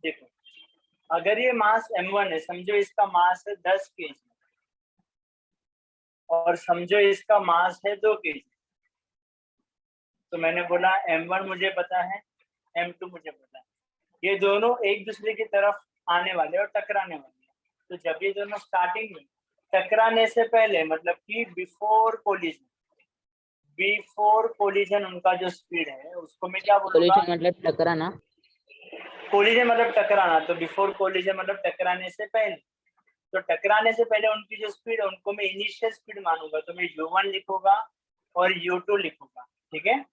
देखो, अगर ये मास m1 है, समझो इसका मास है 10 kg और समझो इसका मास है 2 kg। तो मैंने बोला m1 मुझे पता है, m2 मुझे पता है, ये दोनों एक दूसरे की तरफ आने वाले और टकराने वाले हैं। तो जब ये दोनों स्टार्टिंग में टकराने से पहले, मतलब कि बिफोर कोलिजन उनका जो स्पीड है उसको मैं क्या बोलूंगा? कोलिजन मतलब टकराना। कोलिजन मतलब टकराना, तो बिफोर कोलिजन मतलब टकराने से पहले। तो टकराने से पहले उनकी जो स्पीड है उनको मैं इनिशियल स्पीड मानूंगा, तो मैं u1 लिखूंगा और u2 लिखूंगा, ठीक है।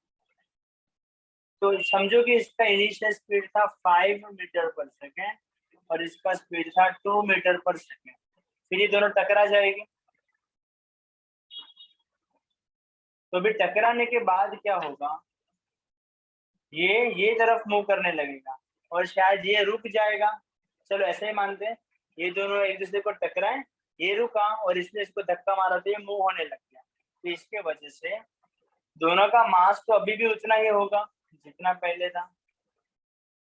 तो समझो कि इसका इनिशियल स्पीड था 5 मीटर पर सेकेंड और इसका स्पीड था 2 मीटर पर सेकेंड। फिर ये दोनों टकरा जाएगी। तो अभी टकराने के बाद क्या होगा, ये तरफ मूव करने लगेगा और शायद ये रुक जाएगा। चलो ऐसे ही मानते हैं, ये दोनों एक दूसरे को टकराए, ये रुका और इसने इसको धक्का मारा तो ये मूव होने लग गया। तो इसके वजह से दोनों का मास तो अभी भी उतना ही होगा जितना पहले था,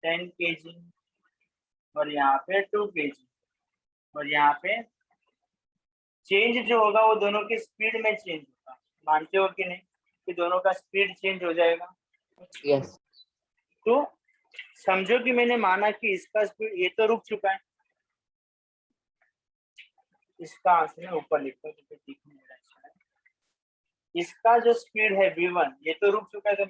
10 kg, और यहाँ पे 2 kg, और यहाँ पे चेंज जो होगा वो दोनों की स्पीड में चेंज होगा। मानते हो कि नहीं कि दोनों का स्पीड चेंज हो जाएगा? यस। तो समझो कि मैंने माना कि इसका स्पीड, ये तो रुक चुका है, इसका आंसर मैं ऊपर लिखता हूँ तो दिखने मेरा अच्छा है। इसका जो स्पीड है v1 ये तो रुक चुका है, तो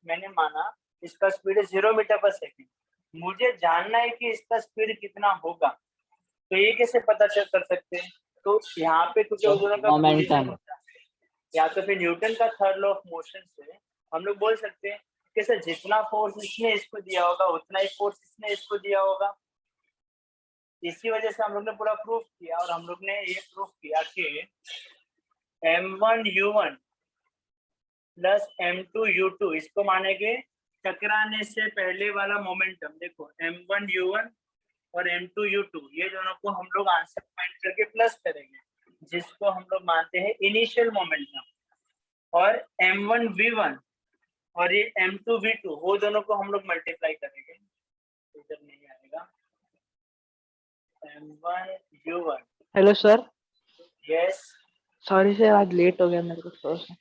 मैंने माना इसका स्पीड है 0 मीटर पर सेकेंड। मुझे जानना है कि इसका स्पीड कितना होगा, तो ये कैसे पता कर सकते हैं? तो यहाँ पे कुछ दोनों का कोलिजन होता है, या तो फिर न्यूटन का थर्ड लॉ ऑफ मोशन से हम लोग बोल सकते हैं कि सर जितना फोर्स इसने इसको दिया होगा उतना ही फोर्स इसने इसको दिया होगा। इसी वजह से हम लोग ने पूरा प्रूफ किया, और हम लोग ने ये प्रूफ किया कि m1u1 प्लस m2u2 इसको मानेंगे टकराने से पहले वाला मोमेंटम। देखो m1u1 और m2u2 ये दोनों को हम लोग आंसर फाइंड करके प्लस करेंगे, जिसको हम लोग मानते हैं इनिशियल मोमेंटम। और m1v1 और ये m2v2 वो दोनों को हम लोग मल्टीप्लाई करेंगे, इधर नहीं आएगा। m1u1। Hello sir. Yes. Sorry sir, आज लेट हो गया मेरे को थोड़ा सा।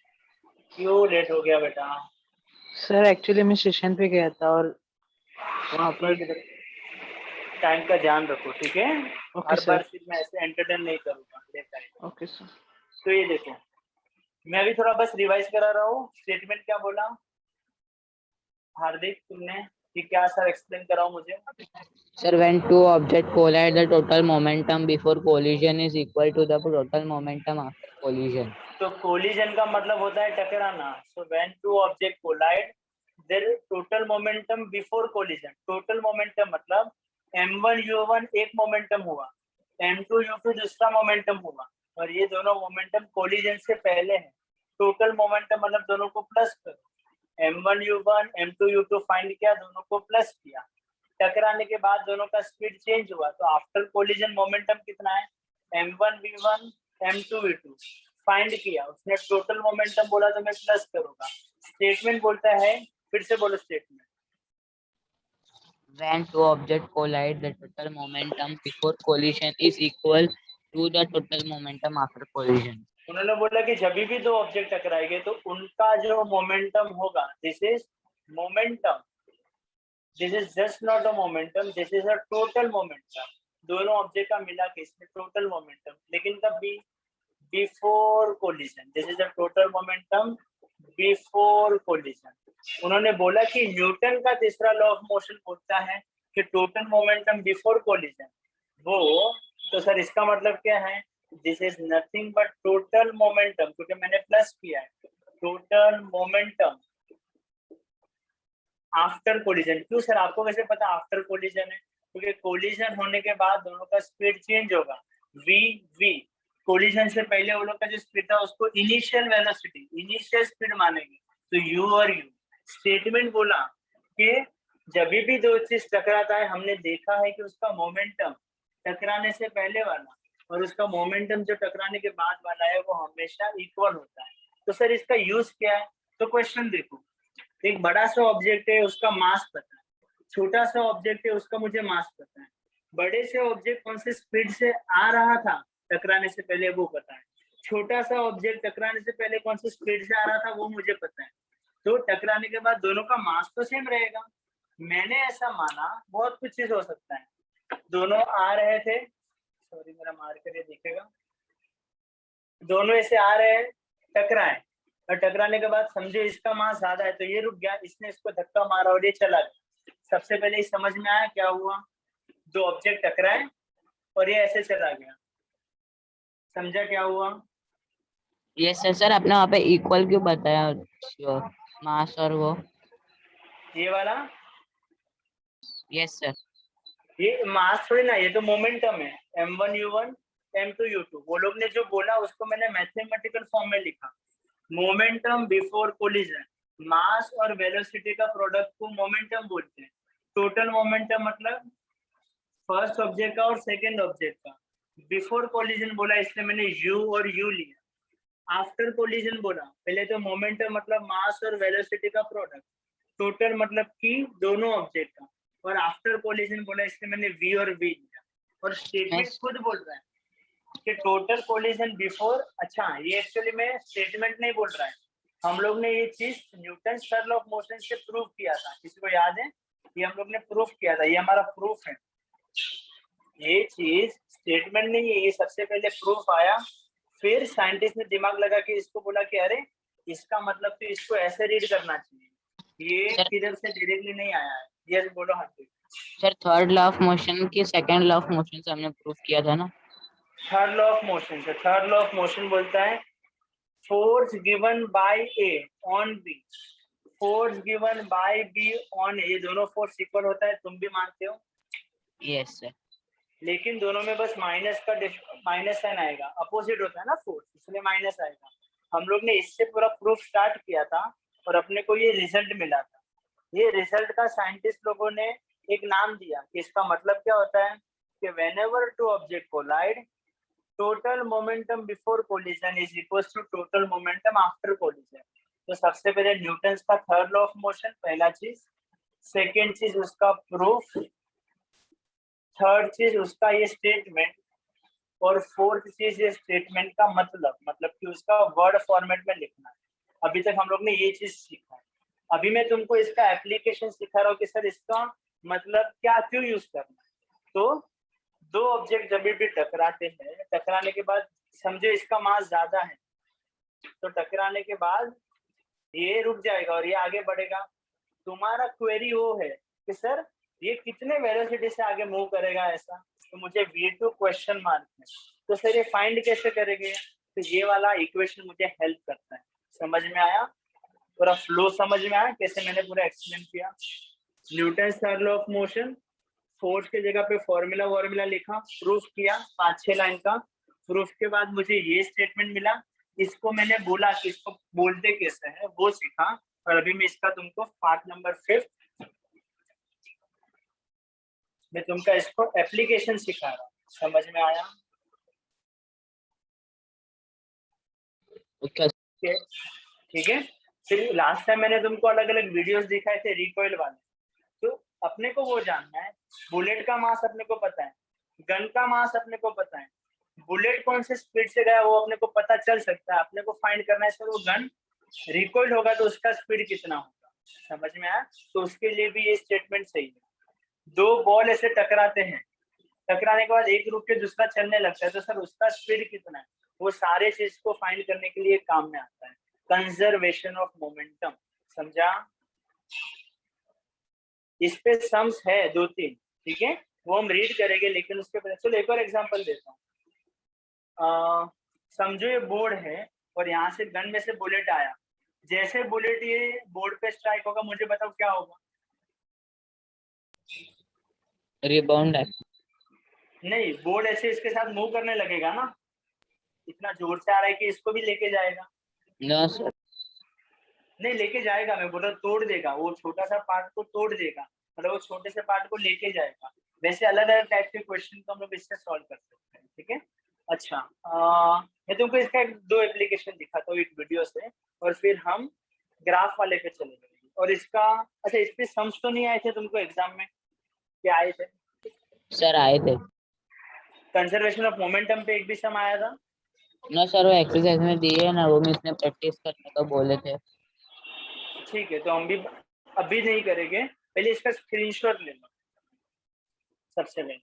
क्यों लेट हो गया बेटा? सर एक्चुअली मैं स्टेशन पे गया था और वहाँ पर टाइम का ध्यान रखो, ठीक है? ओके हर बार सर। फिर मैं ऐसे एंटरटेन नहीं करूंगा, लेट आएगा। Okay sir. तो ये देखो, मैं अभी थोड़ा बस रिवाइज करा रहा हूँ। स्टेटमेंट क्या बोला हार्दिक तुमने, कि क्या सर एक्सप्लेन कराओ मुझे? Sir, when two objects collide, the total momentum before collision is equal to the total momentum after collision. तो कोलिजन का मतलब होता है टकराना। So when two object collide their total momentum before collision. Total momentum मतलब m1u1 एक momentum हुआ, m2u2 दूसरा मोमेंटम हुआ, और ये दोनों मोमेंटम कोलिजन से पहले हैं। टोटल मोमेंटम मतलब दोनों को प्लस करो, m1u1 m2u2 फाइंड किया, दोनों को प्लस किया, टकराने के बाद दोनों का स्पीड चेंज हुआ, तो आफ्टर कोलिजन मोमेंटम कितना है? m1v1 m2v2 फाइंड किया, उसने टोटल मोमेंटम बोला तो मैं प्लस करूंगा। स्टेटमेंट बोलता है, फिर से बोलो statement. When two objects collide, the total momentum before collision is equal to the total momentum after collision. उन्होंने बोला कि जब भी दो ऑब्जेक्ट टकराएंगे तो उनका जो मोमेंटम होगा, this is momentum, this is just not a momentum, this is a total momentum. दोनों ऑब्जेक्ट का मिला के इसमें टोटल मोमेंटम, लेकिन कब भी? Before collision. This is a total momentum before collision. उन्होंने बोला कि न्यूटन का तीसरा लॉ ऑफ मोशन बोलता है कि टोटल मोमेंटम बिफोर कोलिजन वो, तो सर इसका मतलब क्या है? This is nothing but total momentum, क्योंकि मैंने प्लस किया है, टोटल मोमेंटम आफ्टर कोलिजन। क्यों सर, आपको कैसे पता आफ्टर कोलिजन है? क्योंकि कोलिजन होने के बाद दोनों का स्पीड चेंज होगा, v कोलिजन से पहले वो लोग का जो स्पीड था उसको इनिशियल वेलोसिटी, इनिशियल स्पीड मानेंगे, तो u और u। स्टेटमेंट बोला कि जब भी दो चीज टकराता है हमने देखा है कि उसका मोमेंटम टकराने से पहले वाला और उसका मोमेंटम जो टकराने के बाद वाला है वो हमेशा इक्वल होता है। तो सर इसका यूज क्या है? तो क्वेश्चन देखो, एक बड़ा सा ऑब्जेक्ट है, उसका मास पता है, छोटा सा ऑब्जेक्ट है उसका मुझे मास पता है, बड़े से ऑब्जेक्ट कौन से स्पीड से आ रहा था टकराने से पहले वो पता है, छोटा सा ऑब्जेक्ट टकराने से पहले कौन से स्पीड से आ रहा था वो मुझे पता है। तो टकराने के बाद दोनों का मास तो सेम रहेगा। मैंने ऐसा माना, बहुत कुछ चीज हो सकता है, दोनों आ रहे थे, सॉरी मेरा मार्कर ये दिखेगा, दोनों ऐसे आ रहे हैं, टकराए और टकराने के बाद समझे इसका मास ज्यादा है तो ये रुक गया, इसने इसको धक्का मारा और ये चला गया। सबसे पहले ये समझ में आया क्या हुआ, दो ऑब्जेक्ट टकराए और ये ऐसे चला गया, समझा क्या हुआ? Yes sir. सर आपने वहाँ पे इक्वल क्यों बताया मास और वो? ये वाला यस सर। ये मास थोड़ी ना, ये तो मोमेंटम है, m1u1 m2u2। वो लोग ने जो बोला उसको मैंने मैथमेटिकल फॉर्म में लिखा, मोमेंटम बिफोर कोलिजन, मास और वेलोसिटी का प्रोडक्ट को मोमेंटम बोलते हैं। टोटल मोमेंटम मतलब फर्स्ट ऑब्जेक्ट का और सेकंड ऑब्जेक्ट का। बिफोर कोलिजन बोला इसलिए मैंने u और u लिया। आफ्टर कोलिजन बोला, पहले तो मोमेंटम मतलब मास और वेलोसिटी का प्रोडक्ट, टोटल मतलब कि दोनों ऑब्जेक्ट का, और आफ्टर कोलिजन बोला इसलिए मैंने v और v लिया। और स्टेटमेंट Yes. खुद बोल रहा है कि टोटल कोलिजन बिफोर, अच्छा ये एक्चुअली में स्टेटमेंट नहीं बोल रहा है, हम लोग ने ये चीज Newton third law of motion से प्रूव किया था, किसी को याद है? ये हम लोग ने प्रूफ किया था, ये हमारा प्रूफ है। ये चीज स्टेटमेंट नहीं है, ये सबसे पहले प्रूफ आया, फिर साइंटिस्ट ने दिमाग लगा के इसको बोला कि अरे इसका मतलब तो इसको ऐसे रीड करना चाहिए, ये Sir. किधर से डायरेक्टली नहीं आया है। ये बोलो हाँ जी। Sir third law of motion की सेकंड लॉ ऑफ मोशन से हमने प्रूफ किया था ना? थर्ड लॉ ऑफ मोशन से, थर्ड लॉ ऑफ मोशन बोलता है force given by A on B, force given by B on A, ये दोनों फोर्स इक्वल होता है, तुम भी मानते हो। Yes sir. लेकिन दोनों में बस माइनस का माइनस साइन आएगा, अपोजिट होता है ना फोर्स, इसलिए माइनस आएगा। हम लोग ने इससे पूरा प्रूफ स्टार्ट किया था और अपने को ये रिजल्ट मिला था। ये रिजल्ट का साइंटिस्ट लोगों ने एक नाम दिया कि इसका मतलब क्या होता है कि whenever two object collide, total momentum before collision is equal to total momentum after collision. तो सबसे पहले न्यूटन का थर्ड लॉ ऑफ मोशन, पहला चीज। सेकेंड चीज उसका प्रूफ, थर्ड चीज उसका ये स्टेटमेंट, और फोर्थ चीज ये स्टेटमेंट का मतलब कि उसका वर्ड फॉर्मेट में लिखना है। अभी तक हम लोग ने ये चीज सीखा है, अभी मैं तुमको इसका एप्लीकेशन सिखा रहा हूँ कि सर इसका मतलब क्या, क्यों यूज करना है। तो दो ऑब्जेक्ट जब भी टकराते हैं, टकराने के बाद समझो इसका मास ज्यादा है, तो टकराने के बाद ये रुक जाएगा और ये आगे बढ़ेगा। तुम्हारा क्वेरी वो है कि सर ये कितने वेलोसिटी से आगे मूव करेगा ऐसा, तो मुझे v2 क्वेश्चन मार्क है, तो सर ये फाइंड कैसे करेंगे? तो ये वाला इक्वेशन मुझे हेल्प करता है। समझ में आया? पूरा फ्लो समझ में आया कैसे मैंने पूरा एक्सप्लेन किया? Newton third law of motion, force की जगह पे फॉर्मूला लिखा, प्रूफ किया 5-6 लाइन का। प्रूफ के बाद मुझे ये स्टेटमेंट मिला, इसको मैंने बोला कि इसको बोलते कैसे है वो सीखा, और अभी मैं इसका तुमको पार्ट नंबर 5 मैं तुमका इसको एप्लीकेशन सिखा रहा हूँ। समझ में आया? ठीक है। फिर लास्ट टाइम मैंने तुमको अलग अलग वीडियोस दिखाए थे रिकॉइल वाले, तो अपने को वो जानना है, बुलेट का मास अपने को पता है, गन का मास अपने को पता है, बुलेट कौन से स्पीड से गया वो अपने को पता चल सकता है, अपने को फाइंड करना है सर वो गन रिकॉइल होगा तो उसका स्पीड कितना होगा। समझ में आया? तो उसके लिए भी ये स्टेटमेंट सही है। दो बॉल ऐसे टकराते हैं, टकराने के बाद एक रुक के दूसरा चलने लगता है, तो सर उसका स्पीड कितना है, वो सारे चीज को फाइंड करने के लिए काम में आता है, कंजर्वेशन ऑफ मोमेंटम। समझा? इस पे सम्स है 2-3, ठीक है, वो हम रीड करेंगे, लेकिन उसके पहले चलो एक और एग्जांपल देता हूँ। समझो ये बोर्ड है और यहाँ से गन में से बुलेट आया, जैसे बुलेट ये बोर्ड पे स्ट्राइक होगा, मुझे बताओ क्या होगा? रिबाउंड है। नहीं, बोर्ड ऐसे इसके साथ मूव करने लगेगा ना, इतना जोर से आ रहा है कि इसको भी लेके जाएगा। No sir. नहीं लेके जाएगा, मैं बोल रहा तोड़ देगा, वो छोटा सा पार्ट को तोड़ देगा, मतलब वो छोटे से पार्ट को लेके जाएगा। वैसे अलग अलग टाइप के क्वेश्चन को हम लोग इससे सॉल्व कर सकते हैं, ठीक है। अच्छा, मैं तुमको इसका 2 एप्लीकेशन दिखाता हूँ एक वीडियो से, और फिर हम ग्राफ वाले पे चले जाएंगे। और इसका अच्छा, इस पे सम्स तो नहीं आए थे तुमको एग्जाम में? क्या आए थे? सर आए थे कंजर्वेशन ऑफ मोमेंटम पे एक भी सम आया था? ना सर, वो एक्सरसाइज में दिए ना, वो मिस ने प्रैक्टिस करने को बोले थे। ठीक है, तो हम भी अभी नहीं करेंगे, पहले इसका स्क्रीनशॉट ले लो सबसे पहले,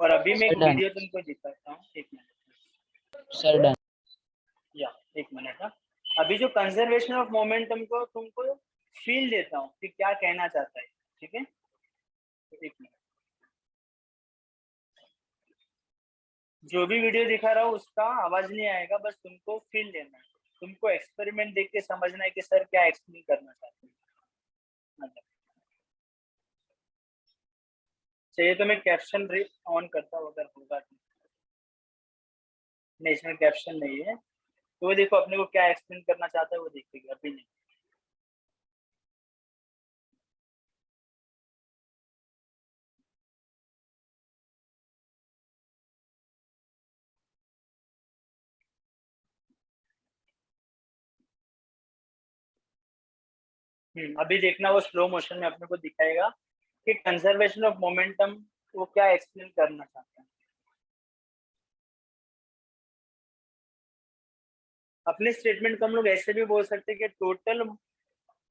और अभी मैं सर एक डन, वीडियो तुमको दिखाता हूँ, एक मिनट। Sir done. या एक मिनट, हाँ। अभी जो कंजर्वेशन ऑफ मोमेंटम को तुमको फील देता हूँ कि क्या कहना चाहता है, ठीक है? तो एक मिनट, जो भी वीडियो दिखा रहा हूँ उसका आवाज नहीं आएगा, बस तुमको फील लेना है, तुमको एक्सपेरिमेंट देख के समझना है कि सर क्या एक्सप्लेन करना चाहते हैं। मतलब चाहिए तो मैं कैप्शन ऑन करता हूँ, अगर होगा तो। नहीं, इसमें कैप्शन नहीं है, तो वो देखो अपने को क्या एक्सप्लेन करना चाहता है वो देखेगा, अभी नहीं। अभी देखना, वो स्लो मोशन में अपने को दिखाएगा कि कंजर्वेशन ऑफ मोमेंटम वो क्या एक्सप्लेन करना चाहता है। अपने स्टेटमेंट को हम लोग ऐसे भी बोल सकते हैं कि total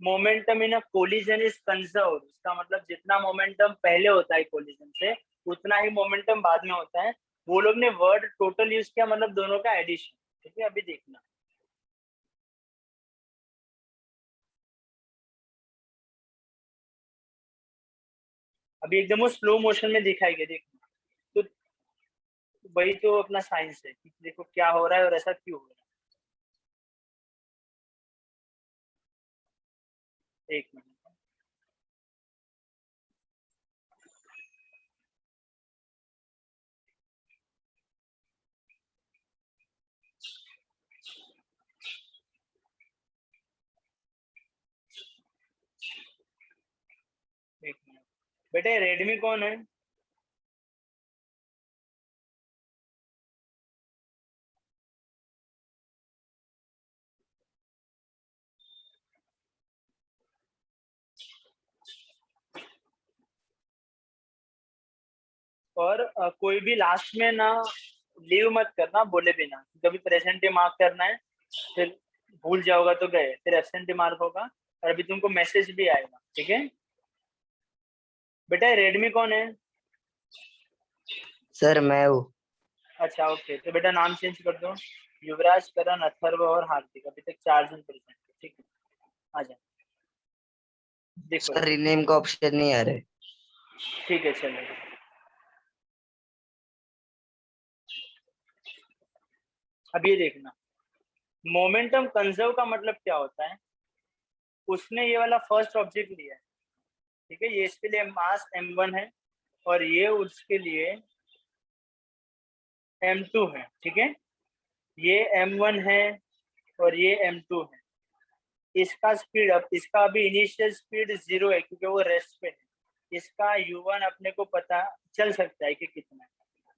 momentum in a collision is conserve. इसका मतलब जितना मोमेंटम पहले होता है कोलिजन से, उतना ही मोमेंटम बाद में होता है। वो लोग ने वर्ड टोटल यूज किया, मतलब दोनों का एडिशन। ठीक है, अभी देखना। अभी एकदम वो स्लो मोशन में दिखाएगा, देखना। तो वही तो अपना साइंस है कि देखो क्या हो रहा है और ऐसा क्यों हो रहा है। एक मिनट, एक मिनट। बेटे रेडमी कौन है? और कोई भी लास्ट में ना लीव मत करना बोले बिना। कभी प्रेजेंट ही मार्क करना है, फिर भूल जाओगा तो गए, फिर एब्सेंट मार्क होगा। और अभी तुमको मैसेज भी आएगा, ठीक है? बेटा रेडमी कौन है? सर मैं हूँ। अच्छा ओके, तो बेटा नाम चेंज कर दो। युवराज, करण, अथर्व और हार्दिक। अभी तक 4 जन प्रेजेंट, ठीक है? आ जाए, देखो। सर रीनेम का ऑप्शन नहीं आ रहा है। ठीक है, चलेगा। अब ये देखना, मोमेंटम कंजर्व का मतलब क्या होता है। उसने ये वाला फर्स्ट ऑब्जेक्ट लिया है, ठीक है? ये इसके लिए मास m1 है, और ये उसके लिए m2 है, ठीक है? ये m1 है और ये m2 है। इसका स्पीड, अब इसका अभी इनिशियल स्पीड 0 है क्योंकि वो रेस्ट पे है। इसका u1 अपने को पता चल सकता है कि कितना है।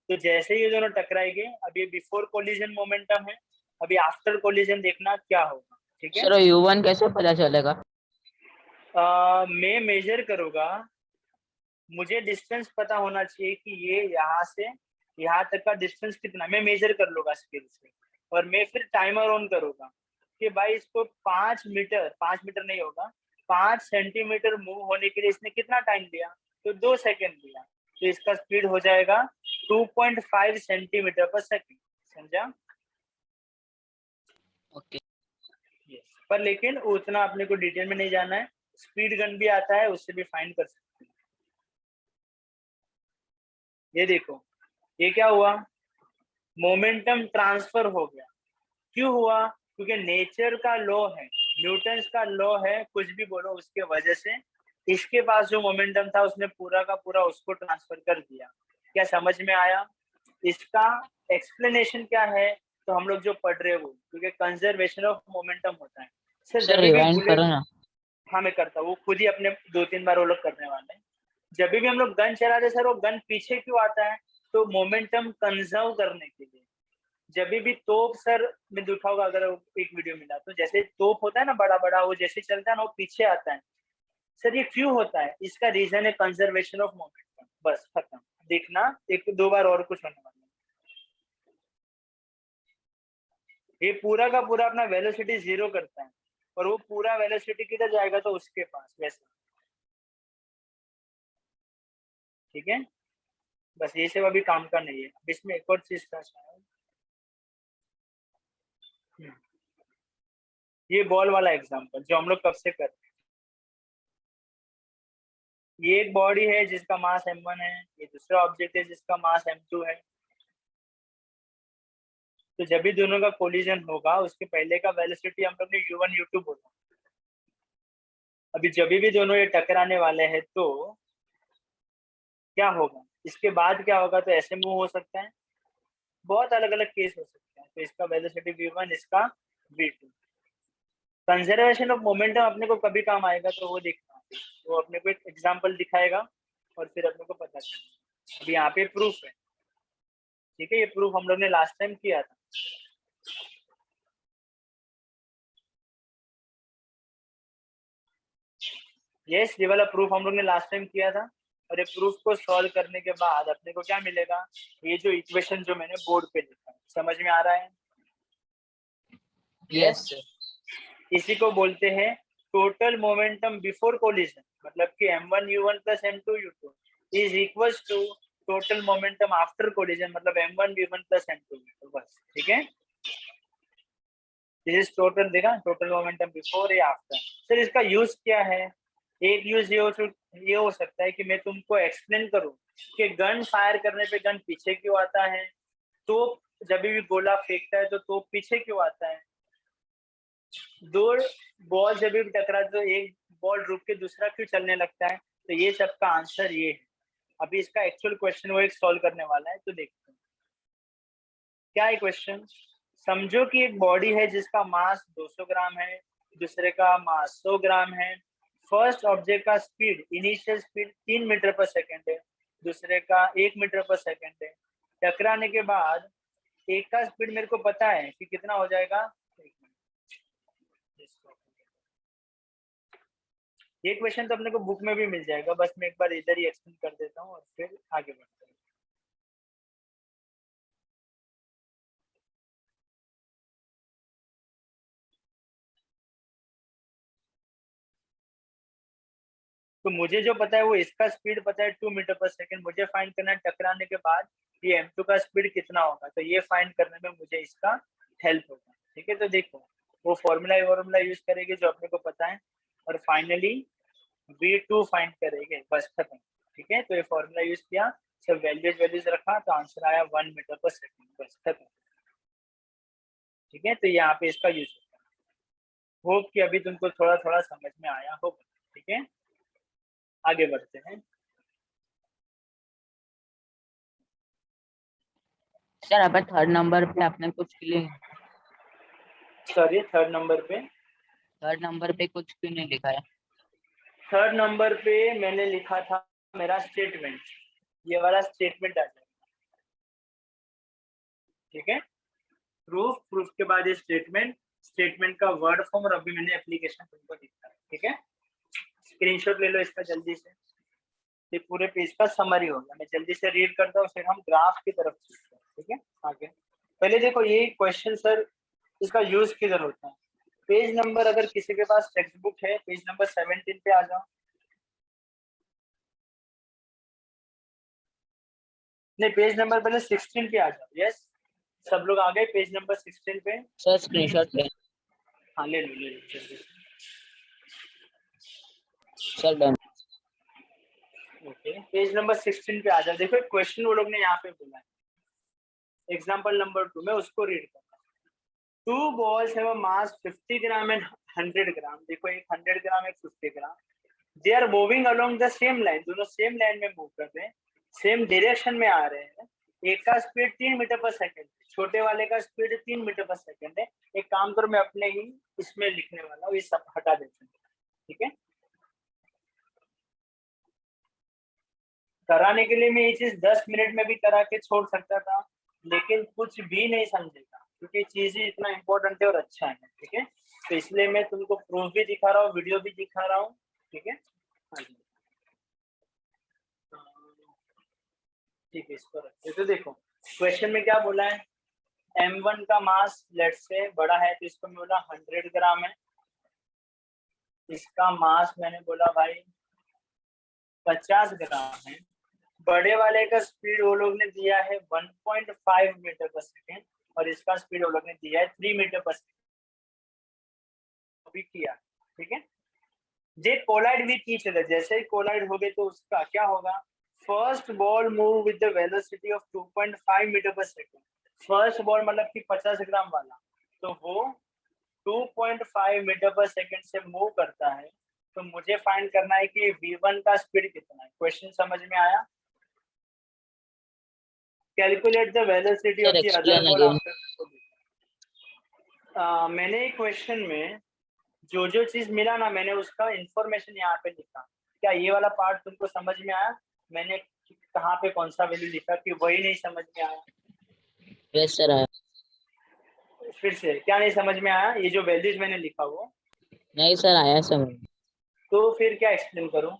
तो जैसे ही ये दोनों टकराएंगे, अब ये बिफोर कोलिजन मोमेंटम है, अभी आफ्टर कोलिजन देखना क्या होगा, ठीक है? सर U1 कैसे पता चलेगा? मैं मेजर करूंगा, मुझे डिस्टेंस पता होना चाहिए कि ये यहाँ से यहाँ तक का डिस्टेंस कितना, मैं मेजर कर लूंगा स्केल से। और मैं फिर टाइमर ऑन करूंगा कि भाई इसको 5 मीटर नहीं होगा, 5 सेंटीमीटर मूव होने के लिए इसने कितना टाइम लिया, तो 2 सेकेंड लिया। तो इसका स्पीड हो जाएगा 2.5 सेंटीमीटर पर सेकेंड। समझा? ओके। यस, पर लेकिन उतना अपने को डिटेल में नहीं जाना है। स्पीड गन भी आता है, उससे भी फाइंड कर सकते हैं। ये देखो, ये क्या हुआ, मोमेंटम ट्रांसफर हो गया। क्यों हुआ? क्योंकि नेचर का लॉ है, न्यूटन्स का लॉ है, कुछ भी बोलो, उसके वजह से इसके पास जो मोमेंटम था उसने पूरा का पूरा उसको ट्रांसफर कर दिया। क्या समझ में आया? इसका एक्सप्लेनेशन क्या है? तो हम लोग जो पढ़ रहे हो, क्योंकि कंजर्वेशन ऑफ मोमेंटम होता है। सर सर जब भी रिवाइंड बुलेट, करो ना। हाँ मैं करता हूँ, वो खुद ही अपने 2-3 बार वो लोग करने वाले हैं। जब भी हम लोग गन चलाते सर, वो गन पीछे क्यों आता है? तो मोमेंटम कंजर्व करने के लिए। जब भी तोप सर में देखा होगा, अगर एक वीडियो मिला तो जैसे तोप होता है ना बड़ा बड़ा, वो जैसे चलता है ना वो पीछे आता है। सर ये क्यों होता है? इसका रीजन है कंजर्वेशन ऑफ मोमेंटम। बस खत्म। देखना एक दो बार और कुछ होने वाला है। ये पूरा का पूरा अपना वेलोसिटी जीरो करता है और वो पूरा वेलोसिटी किधर जाएगा? तो उसके पास वैसे। ठीक है, बस ये सब अभी काम का नहीं है। इसमें एक और चीज था शायद, ये बॉल वाला एग्जांपल जो हम लोग कब से कर रहे हैं। ये एक बॉडी है जिसका मास m1 है, ये दूसरा ऑब्जेक्ट है जिसका मास m2 है। तो जब भी दोनों का कोलिजन होगा उसके पहले का वेलोसिटी हम लोग ने u1 u2 बोला। अभी जब भी दोनों ये टकराने वाले हैं तो क्या होगा, इसके बाद क्या होगा? तो ऐसे मूव हो सकता है, बहुत अलग अलग केस हो सकते हैं। तो इसका वेलोसिटी v1, इसका v2। कंजर्वेशन ऑफ मोमेंटम अपने को कभी काम आएगा तो वो देखना, वो अपने को एक एग्जांपल दिखाएगा और फिर अपने को पता चलेगा। अभी यहाँ पे प्रूफ है, ठीक है, ये प्रूफ हम लोग ने लास्ट टाइम किया था। यस, ये वाला प्रूफ हम लोग ने लास्ट टाइम किया था। और ये प्रूफ को सॉल्व करने के बाद अपने को क्या मिलेगा? ये जो इक्वेशन जो मैंने बोर्ड पे लिखा है, समझ में आ रहा है? Yes sir. इसी को बोलते हैं टोटल मोमेंटम बिफोर कोलिजन। मतलब कि m1 u1 plus m2 u2 is equal to total momentum after collision, मतलब m1 v1 plus m2 v2। बस ठीक है, दिस इज टोटल। देखा, टोटल मोमेंटम बिफोर या आफ्टर। सर इसका यूज क्या है? एक यूज ये हो सकता है कि मैं तुमको एक्सप्लेन करूं कि गन फायर करने पे गन पीछे क्यों आता है, तो जब भी गोला फेंकता है तो पीछे क्यों आता है, दो बॉल जब भी टकराते तो एक बॉल रुक के दूसरा क्यों चलने लगता है। तो ये सब का आंसर ये है। अभी इसका एक्चुअल क्वेश्चन वो एक सॉल्व करने वाला है, तो देखते हैं क्या है क्वेश्चन। समझो कि एक बॉडी है जिसका मास 200 ग्राम है, दूसरे का मास 100 ग्राम है। फर्स्ट ऑब्जेक्ट का speed, initial speed 3 metre per second है, दूसरे का 1 मीटर पर सेकेंड है। टकराने के बाद एक का स्पीड मेरे को पता है कि कितना हो जाएगा। ये क्वेश्चन तो अपने को बुक में भी मिल जाएगा, बस मैं एक बार इधर ही एक्सप्लेन कर देता हूँ और फिर आगे बढ़ते हैं। तो मुझे जो पता है वो इसका स्पीड पता है 2 मीटर पर सेकंड। मुझे फाइंड करना है टकराने के बाद ये m2 का स्पीड कितना होगा। तो ये फाइंड करने में मुझे इसका हेल्प होगा। ठीक है, तो देखो वो फॉर्मूला यूज करेंगे जो अपने को पता है और फाइनली v2 फाइंड करेंगे। बस खत्म। ठीक है, तो ये फॉर्मूला यूज किया, सब वैल्यूज रखा तो आंसर आया 1 मीटर पर सेकंड। बस खत्म। ठीक है, तो यहाँ पे इसका यूज होता है। होप कि अभी तुमको थोड़ा थोड़ा समझ में आया होगा। ठीक है, आगे बढ़ते हैं। सर अब थर्ड नंबर पे आपने कुछ क्यों सॉरी, थर्ड नंबर पे कुछ क्यों नहीं लिखा है? थर्ड नंबर पे मैंने लिखा था मेरा स्टेटमेंट। ये वाला स्टेटमेंट आ जाएगा। ठीक है, प्रूफ के बाद ये स्टेटमेंट का वर्ड फॉर्म और अभी मैंने एप्लीकेशन तुमको दिखा है। ठीक है, स्क्रीनशॉट ले लो इसका जल्दी से। ये पूरे पेज का समरी हो गया। मैं जल्दी से रीड करता हूँ फिर हम ग्राफ की तरफ चलते हैं। ठीक है, आगे पहले देखो ये क्वेश्चन सर इसका यूज किधर होता है। पेज नंबर, अगर किसी के पास टेक्स्ट बुक है, पेज नंबर 17 पे आ जाओ। नहीं, पेज नंबर पहले 16 पे आ जाओ। यस, सब लोग आ गए पेज नंबर 16 पे। सर स्क्रीनशॉट ले। हाँ ले लो जल्दी से। Sir done. Okay, page number 16 पे आ जाओ। देखो क्वेश्चन वो लोग ने यहाँ पे बोला है, एग्जाम्पल नंबर 2 में उसको रीड करना। 2 balls have a mass 50 gram and 100 gram. देखो एक 100 ग्राम एक 50 gram. They are moving along the same line. दोनों सेम लाइन में मूव कर रहे हैं, सेम डायरेक्शन में आ रहे हैं। एक का स्पीड 3 मीटर पर सेकंड, छोटे वाले का स्पीड 3 मीटर पर सेकंड है। एक काम करो, मैं अपने ही इसमें लिखने वाला हूँ, ये सब हटा देते हैं। ठीक है, कराने के लिए मैं ये चीज 10 मिनट में भी करा के छोड़ सकता था, लेकिन कुछ भी नहीं समझेगा, क्योंकि चीज ही इतना इम्पोर्टेंट है और अच्छा है, ठीक है। तो इसलिए मैं तुमको प्रूफ भी दिखा रहा हूँ, वीडियो भी दिखा रहा हूँ, ठीक है। हाँ जी, ठीक है, इसको रखते। तो देखो क्वेश्चन में क्या बोला है, M1 का मास लेट्स से बड़ा है, तो इसको मैं बोला 100 ग्राम है। इसका मास मैंने बोला भाई 50 ग्राम है। बड़े वाले का स्पीड वो लोग ने दिया है 1.5 मीटर पर सेकेंड, और इसका स्पीड वो लोग ने दिया है 3 मीटर पर सेकेंड। किया, ठीक है। They collide with each other, जैसे ही कोलाइड हो गए तो उसका क्या होगा, first ball move with the velocity of 2.5 metre per second. First ball मतलब कि 50 ग्राम वाला, तो वो 2.5 मीटर पर सेकेंड से मूव करता है। तो मुझे फाइंड करना है कि v1 का स्पीड कितना है। क्वेश्चन समझ में आया? Calculate the velocity of sir the other explain ball again. After. मैंने क्वेश्चन में जो जो चीज मिला ना, मैंने उसका इंफॉर्मेशन यहाँ पे लिखा। क्या ये वाला पार्ट तुमको समझ में आया? मैंने कहाँ पे कौन सा वैल्यू लिखा कि वही नहीं समझ में आया? यस सर आया। फिर से क्या नहीं समझ में आया? ये जो वैल्यूज मैंने लिखा वो, नहीं सर आया समझ। तो फिर क्या एक्सप्लेन करूं?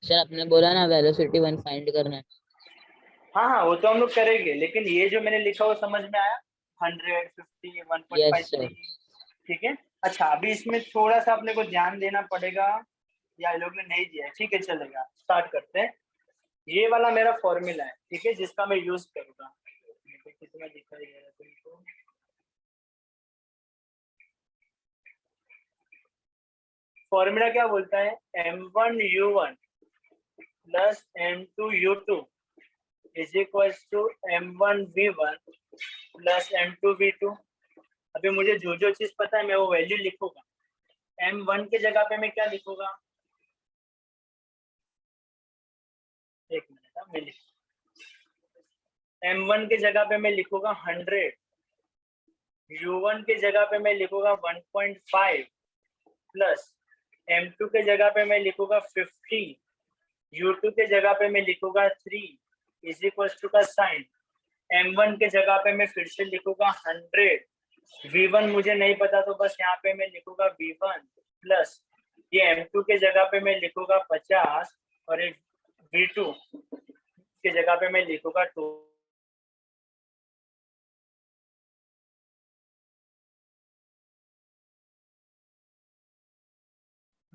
सर आपने बोला ना वेलोसिटी 1 फाइंड करना है। हाँ हाँ, वो तो हम लोग करेंगे, लेकिन ये जो मैंने लिखा वो समझ में आया? 150, यस 1.53, सर। ठीक है। अच्छा, अभी इसमें थोड़ा सा अपने को ध्यान देना पड़ेगा, या ये लोग ने नहीं दिया है, ठीक है, चलेगा। स्टार्ट करते हैं। ये वाला मेरा फॉर्मूला है, ठीक है, जिसका मैं यूज करूंगा। कितना दिखाई दे रहा है तुमको? फॉर्मूला क्या बोलता है, M1U1 plus M2U2 is equal to M1V1 plus M2V2। अभी मुझे जो जो चीज पता है मैं वो वैल्यू लिखूंगा। M1 के जगह पे मैं क्या लिखूंगा, एक मिनट, मैं लिख M1 के जगह पे मैं लिखूंगा 100, U1 के जगह पे मैं लिखूंगा 1.5 प्लस M2 के जगह पे मैं लिखूंगा 50, U2 के जगह पे मैं लिखूंगा 3 इज इक्वल टू का साइन। M1 के जगह पे मैं फिर से लिखूंगा 100, V1 मुझे नहीं पता तो बस यहाँ पे मैं लिखूंगा V1 प्लस ये M2 के जगह पे मैं लिखूंगा 50, और एक V2 के जगह पे मैं लिखूंगा 2।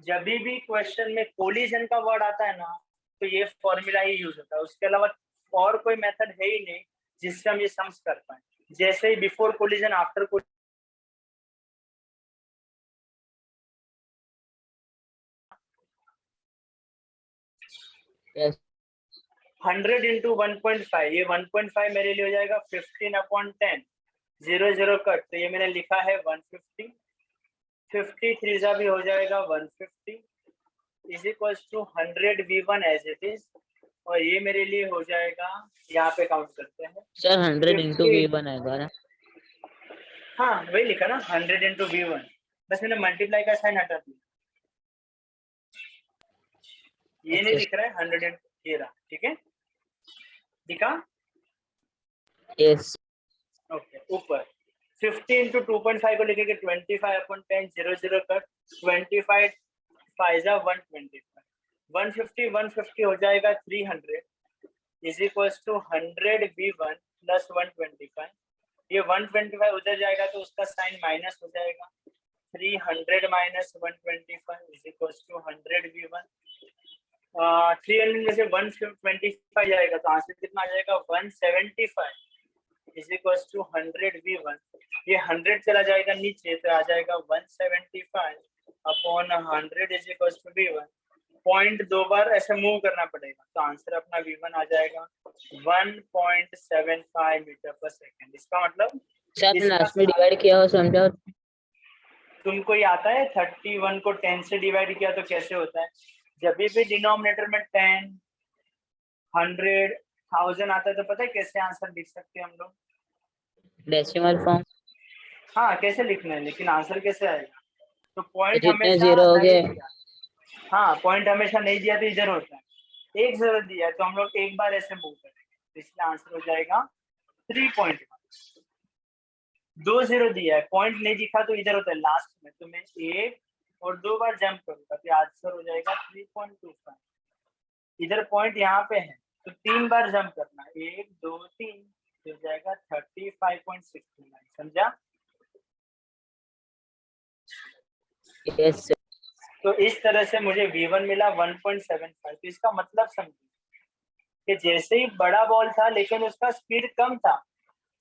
जब भी क्वेश्चन में कोलिजन का वर्ड आता है ना, तो ये फॉर्मूला ही यूज होता है। उसके अलावा और कोई मेथड है ही नहीं जिससे हम ये सम्स कर पाए। जैसे ही before collision, after collision, yes 100 into 1.5, ये 1.5 मेरे लिए हो जाएगा 15/10, 0 कट, तो ये मैंने लिखा है 150। 50 3 भी हो जाएगा 150 is equal to 100V1 as it is, और ये मेरे लिए हो जाएगा, यहाँ पे काउंट करते हैं सर 100 इंटू 50। V1 आएगा ना। हाँ वही लिखा ना, 100 इंटू V1, बस मैंने मल्टीप्लाई का साइन हटा दिया। ये नहीं अच्छा दिख रहा है 100 इंटू, ये रहा, ठीक है, दिखा? यस ओके, ऊपर 50 इंटू 2.5 को लिखेंगे 25/10, 0 कट, 25 5 125, 150 150 हो जाएगा 300 is equal to 100V1 plus 125। ये 125 उधर जाएगा तो उसका साइन माइनस हो जाएगा, 300 minus 125 is equal to 100V1। 300 में से 125 जाएगा तो आंसर कितना आ जाएगा, 175 इज इक्वल टू 100V1। ये 100 चला जाएगा नीचे तो आ जाएगा 175 upon 100 is equal to V1। Point 2 बार ऐसे मूव करना पड़ेगा तो आंसर अपना V1 आ जाएगा 1.75 मीटर पर सेकेंड। इसका मतलब सर आपने इसका लास्ट में डिवाइड किया हो समझा। तुमको ये आता है 31 को 10 से डिवाइड किया तो कैसे होता है? जब भी डिनोमिनेटर में 10, 100, 1000 आता है तो पता है कैसे आंसर लिख सकते हैं हम लोग? Decimal form. हाँ कैसे लिखना है, लेकिन आंसर कैसे आएगा? तो पॉइंट जितने हमेशा जीरो हो नहीं गए। दिया। हाँ पॉइंट हमेशा नहीं दिया तो इधर होता है, एक जरूर दिया है तो हम लोग एक बार ऐसे मूव करेंगे, इसलिए आंसर हो जाएगा 3.1। 2 0 दिया है, पॉइंट नहीं दिखा तो इधर होता है लास्ट में, तो मैं 1 और 2 बार जंप करूंगा तो आंसर हो जाएगा 3.25। इधर पॉइंट यहाँ पे है तो 3 बार जंप करना, 1 2 3, हो जाएगा 35.69। समझा? Yes sir. तो इस तरह से मुझे V1 मिला 1.75। तो इसका मतलब समझिए कि जैसे ही बड़ा बॉल था लेकिन उसका स्पीड कम था,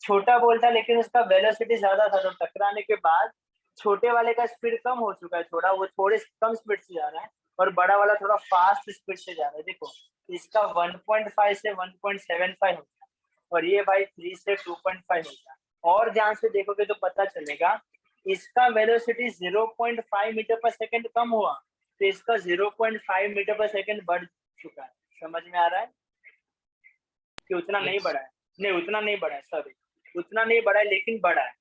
छोटा बॉल था लेकिन उसका वेलोसिटी ज्यादा था, तो टकराने के बाद छोटे वाले का स्पीड कम हो चुका है थोड़ा, वो थोड़े कम स्पीड से जा रहा है और बड़ा वाला थोड़ा फास्ट स्पीड से जा रहा है। देखो इसका 1.5 से 1.75 हो गया और ये भाई 3 से 2.5 हो गया। और ध्यान से देखोगे तो पता चलेगा इसका वेलोसिटी 0.5 मीटर पर सेकंड कम हुआ तो इसका 0.5 मीटर पर सेकंड बढ़ चुका है। समझ में आ रहा है कि उतना नहीं बढ़ा है? नहीं, उतना नहीं बढ़ा है, सॉरी, उतना नहीं बढ़ा है लेकिन बढ़ा है,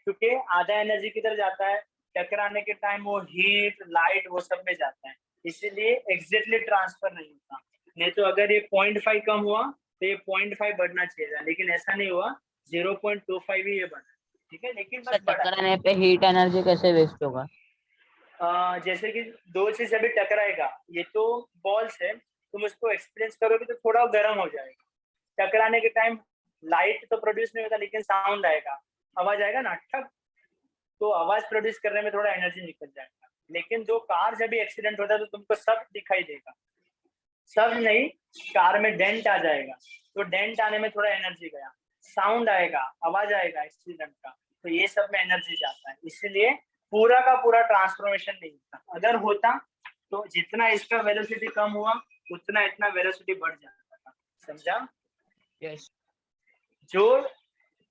क्योंकि आधा एनर्जी किधर जाता है, टकराने के टाइम वो हीट लाइट वो सब में जाता है, इसीलिए एग्जैक्टली ट्रांसफर नहीं होता। नहीं तो अगर ये 0.5 कम हुआ तो ये 0.5 बढ़ना चाहिए था, लेकिन ऐसा नहीं हुआ, 0.25 ही ये बढ़ा। ठीक है, लेकिन बस बढ़ा। टकराने पे हीट एनर्जी कैसे वेस्ट होगा? जैसे कि दो चीज अभी टकराएगा, ये तो बॉल्स है, तुम उसको एक्सपीरियंस करोगे तो थोड़ा गर्म हो जाएगा। टकराने के टाइम लाइट तो प्रोड्यूस नहीं होता लेकिन साउंड आएगा, आवाज आएगा ना, ठक, तो आवाज प्रोड्यूस करने में थोड़ा एनर्जी निकल जाएगा। लेकिन जो कार जब भी एक्सीडेंट होता है तो तुमको सब दिखाई देगा, सब नहीं, कार में डेंट आ जाएगा, तो डेंट आने में थोड़ा एनर्जी गया, साउंड आएगा, आवाज आएगा एक्सीडेंट का, तो ये सब में एनर्जी जाता है, इसलिए पूरा का पूरा ट्रांसफॉर्मेशन नहीं होता। अगर होता तो जितना इसका वेलोसिटी कम हुआ उतना इतना वेलोसिटी बढ़ जाता था। समझा? यस। जो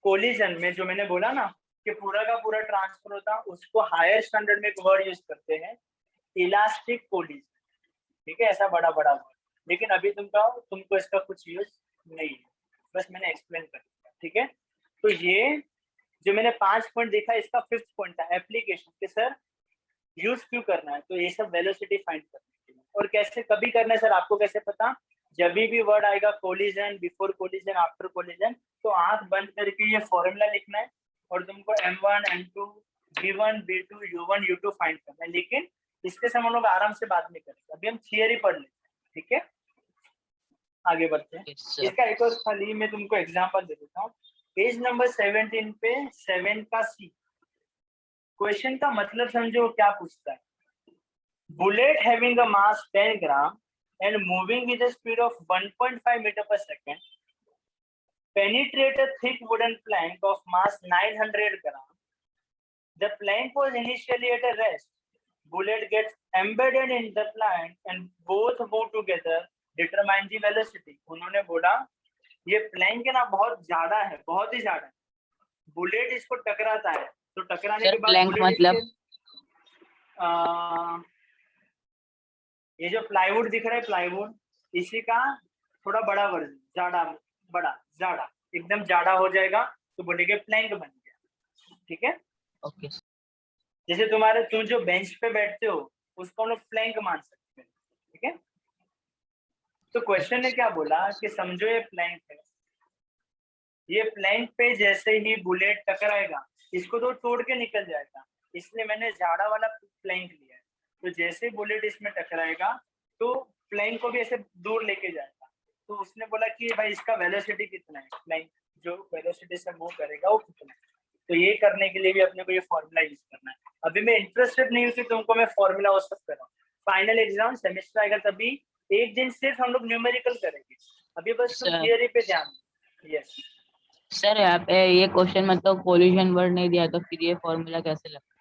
कोलिजन में जो मैंने बोला ना कि पूरा का पूरा ट्रांसफर होता, उसको हायर स्टैंडर्ड में एक वर्ड यूज करते हैं, इलास्टिक कोलिजन। ठीक है, ऐसा बड़ा बड़ा वर्ड, लेकिन अभी तुमको इसका कुछ यूज नहीं है, बस मैंने एक्सप्लेन कर दिया। ठीक है, तो ये जो मैंने 5 पॉइंट देखा, इसका 5th पॉइंट था एप्लीकेशन के सर यूज क्यों करना है, तो ये सब वेलोसिटी फाइंड करने के लिए। और कैसे कभी करना है सर, आपको कैसे पता? जब भी वर्ड आएगा collision, before collision, after collision, तो आंख बंद करके ये फॉर्मूला लिखना है और तुमको M1 M2 B1 B2 U1 U2 find करना है। लेकिन इसके से हम लोग आराम से बात नहीं करते, अभी हम थियरी पढ़ लेते हैं। ठीक है, आगे बढ़ते हैं। इसका एक और खाली मैं तुमको एग्जांपल दे देता हूँ। पेज नंबर 17 पे 7 का C क्वेश्चन का मतलब समझो क्या पूछता है। Bullet having a mass 10 gram and moving with a speed of 1.5 meter per second penetrate a thick wooden plank of mass 900 gram. The plank was initially at a rest. Bullet gets embedded in the plank and both move together. Determine the velocity. उन्होंने बोला ये Planck है ना बहुत ज्यादा है, बहुत ही ज्यादा है, बुलेट इसको टकराता है, तो टकराने के बाद प्लैंक मतलब ये जो प्लाईवुड दिख रहा है, प्लाईवुड, इसी का थोड़ा बड़ा वर्जन, जाड़ा, बड़ा जाड़ा, एकदम जाड़ा हो जाएगा तो बोलेंगे प्लैंक बन गया। ठीक है, ओके। जैसे तुम जो बेंच पे बैठते हो उसको हम लोग प्लैंक मान सकते हैं। ठीक है, तो क्वेश्चन ने क्या बोला कि समझो ये प्लैंक है, ये प्लैंक पे जैसे ही बुलेट टकराएगा इसको तो तोड़ के निकल जाएगा, इसलिए मैंने जाड़ा वाला प्लैंक लिया है। तो जैसे बुलेट इसमें टकराएगा तो प्लैंक को भी ऐसे दूर लेके जाएगा। तो उसने बोला कि भाई इसका वेलोसिटी कितना है, प्लैंक जो वेलोसिटी से मूव करेगा वो कितना है। तो ये करने के लिए भी अपने को ये फॉर्मूला यूज करना है। अभी मैं इंटरेस्टेड नहीं हूँ कि तुमको मैं फॉर्मूला वो सब कराऊं, फाइनल एग्जाम सेमेस्टर आएगा तभी एक दिन सिर्फ हम लोग न्यूमेरिकल करेंगे, अभी बस तुम थियरी पे ध्यान दो। यस सर, यहाँ पे ये क्वेश्चन मतलब कोलिजन वर्ड नहीं दिया तो फिर ये फॉर्मूला कैसे लगता है?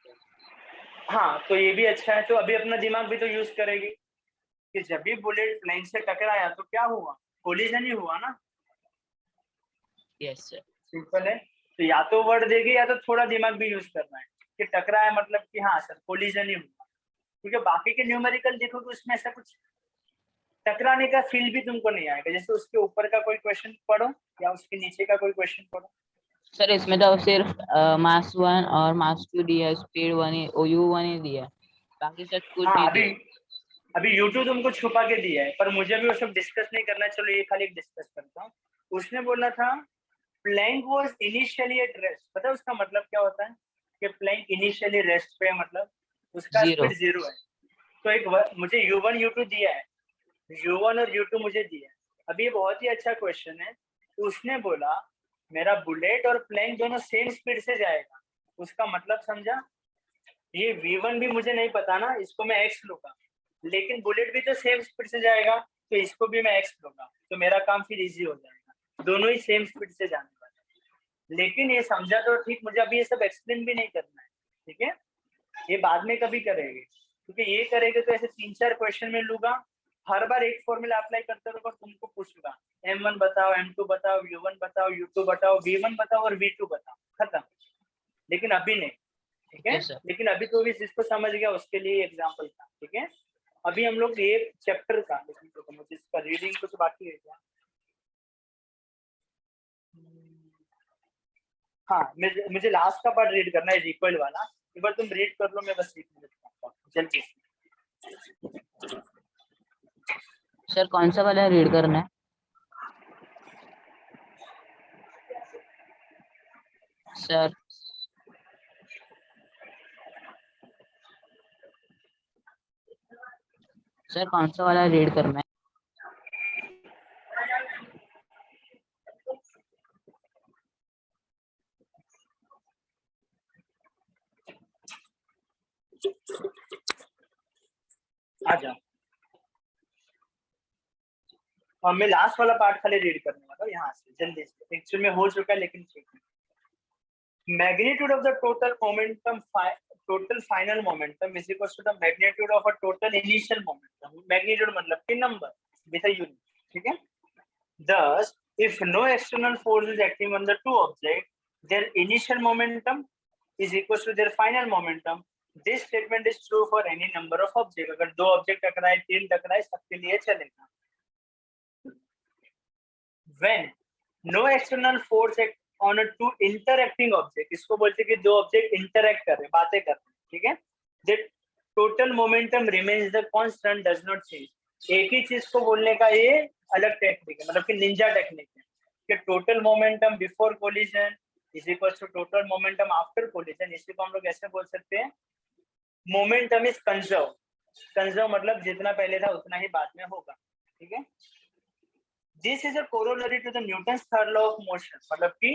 हाँ, तो ये भी अच्छा है, तो अभी अपना दिमाग भी तो यूज करेगी कि जब भी बुलेट प्लेन से टकराया तो क्या हुआ, कोलिजन ही हुआ ना। Yes sir. सिंपल है, तो या तो वर्ड देगी या तो थोड़ा दिमाग भी यूज करना है कि टकराया मतलब कि हाँ सर कोलिजन ही हुआ, क्योंकि बाकी के न्यूमेरिकल देखो तो उसमें ऐसा कुछ टकराने का फील भी तुमको नहीं आएगा। जैसे उसके ऊपर का कोई क्वेश्चन पढ़ो या उसके नीचे का कोई क्वेश्चन पढ़ो। सर इसमें तो सिर्फ मास 1 और मास 2 दिया, स्पीड 1 ही, U1 ही दिया, बाकी सब कुछ हाँ, नहीं दिया। अभी YouTube तुमको छुपा के दिया है, पर मुझे भी वो सब डिस्कस नहीं करना है, चलो ये खाली डिस्कस करता हूँ। उसने बोला था plank was initially at rest. पता है उसका मतलब क्या होता है कि प्लैंक इनिशियली रेस्ट पे, मतलब उसका Zero. स्पीड 0 है। तो एक मुझे u1 u2 दिया है, u1 और u2 मुझे दिया है। अभी ये बहुत ही अच्छा क्वेश्चन है। उसने बोला मेरा बुलेट और प्लैंक दोनों सेम स्पीड से जाएगा। उसका मतलब समझा? ये v1 भी मुझे नहीं पता ना, इसको मैं x लूंगा, लेकिन बुलेट भी तो सेम स्पीड से जाएगा, तो इसको भी मैं x लूंगा, तो मेरा काम फिर इजी हो जाएगा, दोनों ही सेम स्पीड से जाने वाले। लेकिन ये समझा तो ठीक, मुझे अभी ये सब एक्सप्लेन भी नहीं करना है, ठीक है? ये बाद में कभी करेंगे, क्योंकि ये करेंगे तो ऐसे 3-4 क्वेश्चन में लूंगा, हर बार एक फॉर्मूला अप्लाई करते रहोगा, तुमको पूछूंगा m1 बताओ, m2 बताओ, u1 बताओ, u2 बताओ, v1 बताओ और v2 बताओ, खत्म। लेकिन अभी नहीं, ठीक है? Okay, sir. लेकिन अभी तो भी जिसको समझ गया उसके लिए एग्जाम्पल था, ठीक है? अभी हम लोग एक चैप्टर का, लेकिन मुझे इसका रीडिंग कुछ बाकी है क्या? हाँ, मुझे लास्ट का पार्ट रीड करना है, इक्वल वाला। एक बार तुम रीड कर लो, मैं बस लिख देता हूँ जल्दी से। सर कौन सा वाला रीड करना है? सर सर कौन सा वाला रीड करना है? आ जाओ। और मैं लास्ट वाला पार्ट खाली रीड करने वाला हूँ यहाँ से, जल्दी से। एक्चुअली में हो चुका है, लेकिन ठीक है। Magnitude of the total momentum, total final momentum is equal to the magnitude of a total initial momentum. Magnitude मतलब कि number with a unit, ठीक है? Thus, if no external force is acting on the two objects, their initial momentum is equal to their final momentum. This statement is true for any number of objects. अगर 2 object टकराए, 3 टकराए, सबके लिए चलेगा। When no external force act on a two interacting object, इसको बोलते हैं कि 2 ऑब्जेक्ट इंटरैक्ट कर रहे, बातें कर रहे, ठीक है? The total momentum remains the constant, does not change. एक ही चीज को बोलने का ये अलग टेक्निक है, मतलब कि निंजा टेक्निक है कि total momentum before collision is equal to total momentum after collision. इसी को हम लोग ऐसे बोल सकते हैं, मोमेंटम इज कंजर्व। कंजर्व मतलब जितना पहले था उतना ही बाद में होगा, ठीक है? This is a corollary to the Newton's third law of motion, मतलब कि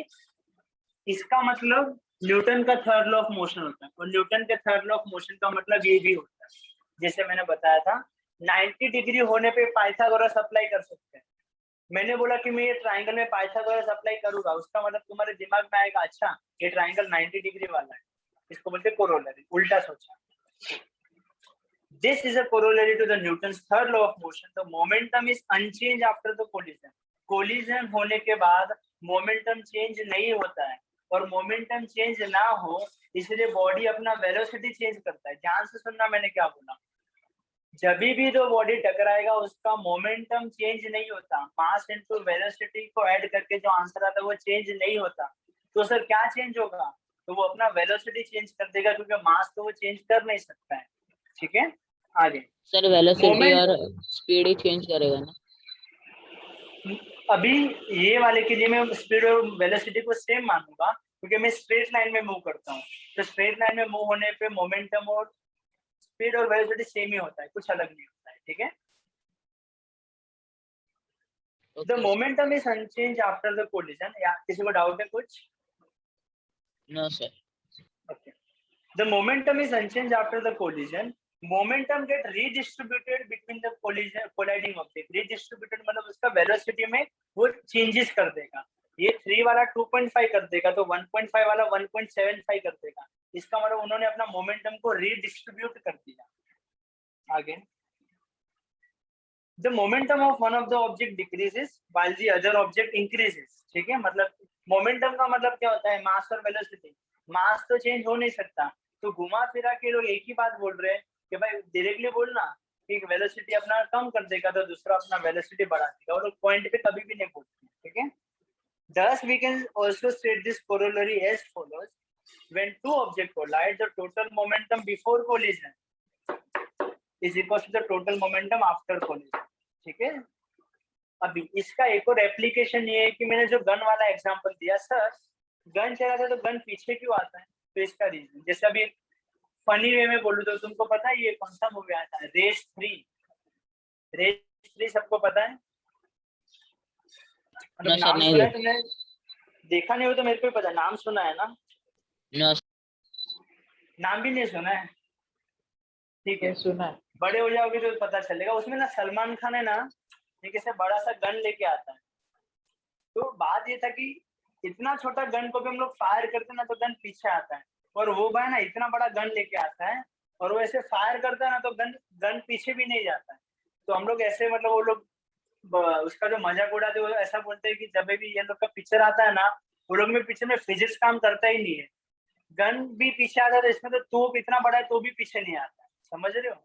इसका मतलब न्यूटन का थर्ड लॉ ऑफ मोशन होता है, और न्यूटन के थर्ड लॉ ऑफ मोशन का मतलब ये भी होता है, जैसे मैंने बताया था 90 डिग्री होने पे पाइथागोरस अप्लाई कर सकते हैं। मैंने बोला कि मैं ये ट्राइंगल में पाइथागोरस अप्लाई करूंगा, उसका मतलब तुम्हारे दिमाग में आएगा अच्छा ये ट्राइंगल 90 डिग्री वाला है, इसको बोलते हैं कोरोलरी, उल्टा सोचा। This is a corollary to the Newton's third law of motion. The momentum is unchanged after the collision. Collision होने के बाद momentum change नहीं होता है, और momentum change ना हो इसलिए बॉडी अपना वेलोसिटी चेंज करता है। ध्यान से सुनना मैंने क्या बोला। जब भी जो बॉडी टकराएगा उसका मोमेंटम चेंज नहीं होता, मास इनटू वेलोसिटी को ऐड करके जो आंसर आता है वो चेंज नहीं होता। तो सर क्या चेंज होगा? तो वो अपना वेलोसिटी चेंज कर देगा, क्योंकि मास तो वो चेंज कर नहीं सकता है, ठीक है? आगे सर वेलोसिटी और स्पीड ही चेंज करेगा ना? अभी ये वाले के लिए मैं स्पीड और वेलोसिटी को सेम मानूंगा, क्योंकि मैं स्ट्रेट लाइन में मूव करता हूँ, तो स्ट्रेट लाइन में मूव होने पे मोमेंटम और स्पीड और वेलोसिटी सेम ही होता है, कुछ अलग नहीं होता है, ठीक है? The momentum is unchange after the collision. या किसी को डाउट है कुछ? No sir. Okay. The momentum is unchanged after the collision. Momentum get redistributed between the colliding object. Redistributed मतलब उसका velocity में वो changes कर देगा। ये 3 वाला 2.5 कर देगा, तो 1.5 वाला 1.75 कर देगा। इसका मतलब उन्होंने अपना momentum को redistribute कर दिया। आगे the momentum of one of the object decreases while the other object increases. ठीक है? मतलब momentum का मतलब क्या होता है? मास और वेलोसिटी। मास तो चेंज हो नहीं सकता, तो घुमा फिरा के लोग एक ही बात बोल रहे हैं कि भाई डायरेक्टली बोलना कि वेलोसिटी अपना कम कर देगा तो दूसरा अपना वेलोसिटी बढ़ा देगा, और लोग पॉइंट पे कभी भी नहीं बोलते, ठीक है? Thus we can also state this corollary as follows: when two objects collide, the total momentum before collision is equal to the total momentum after collision. ठीक है? अभी इसका एक और एप्लीकेशन ये है कि मैंने जो गन वाला एग्जांपल दिया, सर गन चलाता है तो गन पीछे क्यों आता है, तो इसका रीजन, जैसे अभी फनी वे में बोलूं तो तुमको पता है ये कौन सा मूवी आता है, रेस 3? रेस 3 सबको पता है? मतलब No, sir, नाम नहीं सुना है देखा। तुमने? देखा नहीं हो तो मेरे को भी पता, नाम सुना है ना? No, नाम भी नहीं सुना है, ठीक है, ये सुना है। बड़े हो जाओगे तो पता चलेगा। उसमें ना सलमान खान है ना, एक ऐसे बड़ा सा गन लेके आता है। तो बात ये था कि इतना छोटा गन को भी हम लोग फायर करते ना तो गन पीछे आता है, और वो भाई ना इतना बड़ा गन लेके आता है और वो ऐसे फायर करता है ना तो गन गन पीछे भी नहीं जाता है। तो हम लोग ऐसे मतलब वो लोग उसका जो मजाक उड़ाते वो ऐसा बोलते हैं कि जब भी ये लोग का पिक्चर आता है ना, वो लोग में पिक्चर में फिजिक्स काम करता ही नहीं है, गन भी पीछे आता है तो इसमें तो तोप इतना बड़ा है तो भी पीछे नहीं आता है, समझ रहे हो?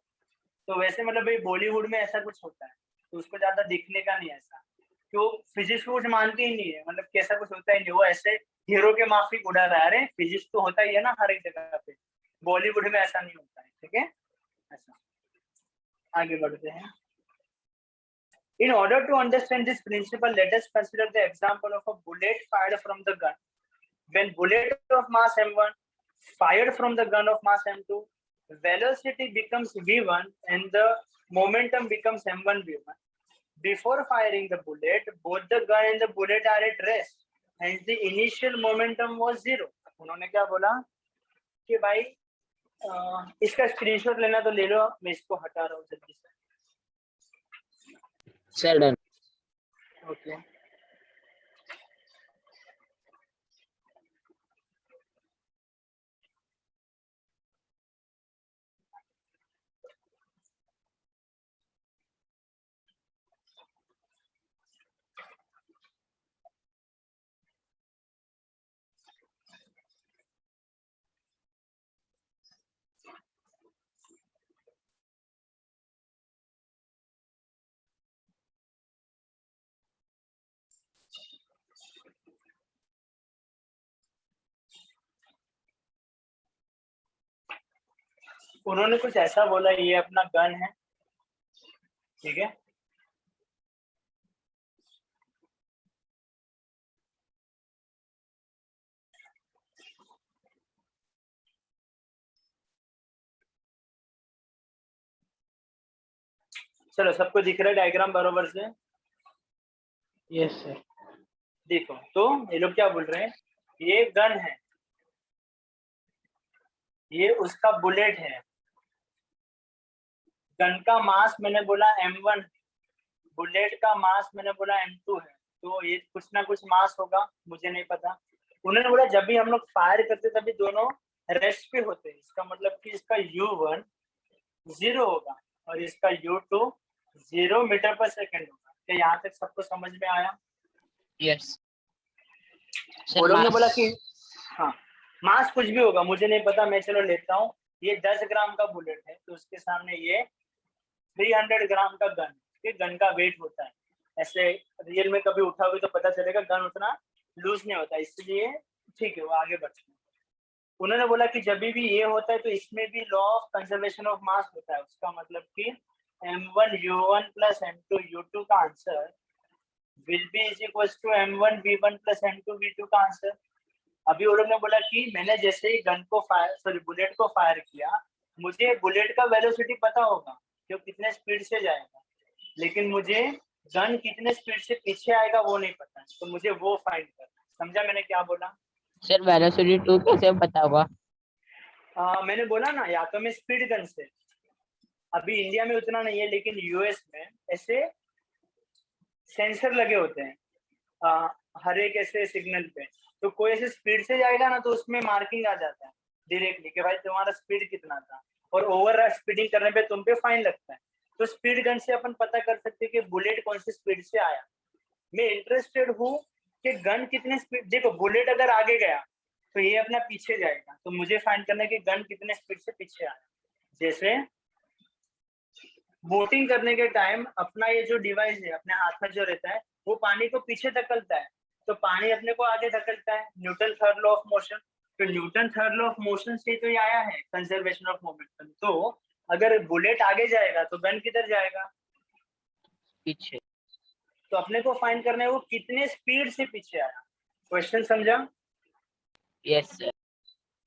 तो वैसे मतलब भाई बॉलीवुड में ऐसा कुछ होता है तो उसको ज्यादा दिखने का नहीं ऐसा, तो फिजिक्स को कुछ मानते ही नहीं है, मतलब कैसा कुछ होता ही नहीं, वो ऐसे हीरो के माफिक उड़ा रहा है। अरे फिजिक्स तो होता ही है ना हर एक जगह पे, बॉलीवुड में ऐसा नहीं होता है, ठीक है? ऐसा आगे बढ़ते हैं। In order to understand this principle, let us consider the example of a bullet fired from the gun. When bullet of mass m1 fired from the gun of mass m2, velocity becomes v1 and the momentum becomes m1 v1. Before firing the bullet, both the gun and the bullet are at rest. Hence the initial momentum was zero. उन्होंने क्या बोला कि भाई इसका screenshot लेना तो ले लो, मैं इसको हटा रहा हूँ जल्दी से। sir, done. ओके उन्होंने कुछ ऐसा बोला, ये अपना गन है, ठीक है, चलो सबको दिख रहा है डायग्राम बरोबर से? Yes sir. देखो तो ये लोग क्या बोल रहे हैं, ये गन है, ये उसका बुलेट है, गन का मास मैंने बोला m1, बुलेट का मास मैंने बोला m2 है, तो ये कुछ ना कुछ मास होगा, मुझे नहीं पता। उन्होंने बोला जब भी हम लोग फायर करते तभी दोनों रेस्ट पे होते हैं, इसका मतलब कि इसका u1 0 होगा और इसका u2 0 मीटर पर सेकेंड होगा। क्या यहाँ तक सबको समझ में आया? Yes. Sir, वो लोग ने mass. बोला कि हाँ मास कुछ भी होगा, मुझे नहीं पता, मैं चलो लेता हूँ। ये 10 ग्राम का बुलेट है तो उसके सामने ये 300 ग्राम का गन, ये गन का वेट होता है। ऐसे रियल में कभी उठाओगे तो पता चलेगा गन उतना लूज नहीं होता, इसलिए ठीक है वो आगे बढ़ते हैं। उन्होंने बोला कि जब भी ये होता है तो इसमें भी law of conservation of mass होता है, उसका मतलब कि m1 u1 plus m2 u2 का answer will be is equals to m1 v1 plus m2 v2 का आंसर। अभी वो लोग ने बोला कि मैंने जैसे ही गन को फायर सॉरी बुलेट को फायर किया, मुझे बुलेट का वेलोसिटी पता होगा कि वो कितने स्पीड से जाएगा, लेकिन मुझे गन कितने स्पीड से पीछे आएगा वो नहीं पता, तो मुझे वो फाइंड करना। समझा मैंने क्या बोला? Sir, velocity 2 कैसे पता होगा? मैंने बोला ना या तो मैं स्पीड गन से, अभी इंडिया में उतना नहीं है लेकिन यूएस में ऐसे सेंसर लगे होते हैं हर एक ऐसे सिग्नल पे, तो कोई ऐसे स्पीड से जाएगा ना तो उसमें मार्किंग आ जाता है डायरेक्टली कि भाई तुम्हारा स्पीड कितना था, और ओवर स्पीडिंग करने पे तुम पे फाइन लगता है। तो स्पीड गन से अपन पता कर सकते हैं कि बुलेट कौन सी स्पीड से आया। मैं इंटरेस्टेड हूँ कि गन कितने स्पीड, देखो बुलेट अगर आगे गया तो ये अपना पीछे जाएगा, तो मुझे फाइंड करना है कि गन कितने स्पीड से पीछे आया। जैसे बोटिंग करने के टाइम अपना ये जो डिवाइस है अपने हाथ में जो रहता है वो पानी को पीछे धकेलता है, तो पानी अपने को आगे धकेलता है, Newton third law of motion. तो Newton third law of motion से तो ये आया है कंजर्वेशन ऑफ मोमेंटम। तो अगर बुलेट आगे जाएगा तो गन किधर जाएगा? पीछे। तो अपने को फाइंड करना है वो कितने स्पीड से पीछे आया। क्वेश्चन समझा? Yes sir.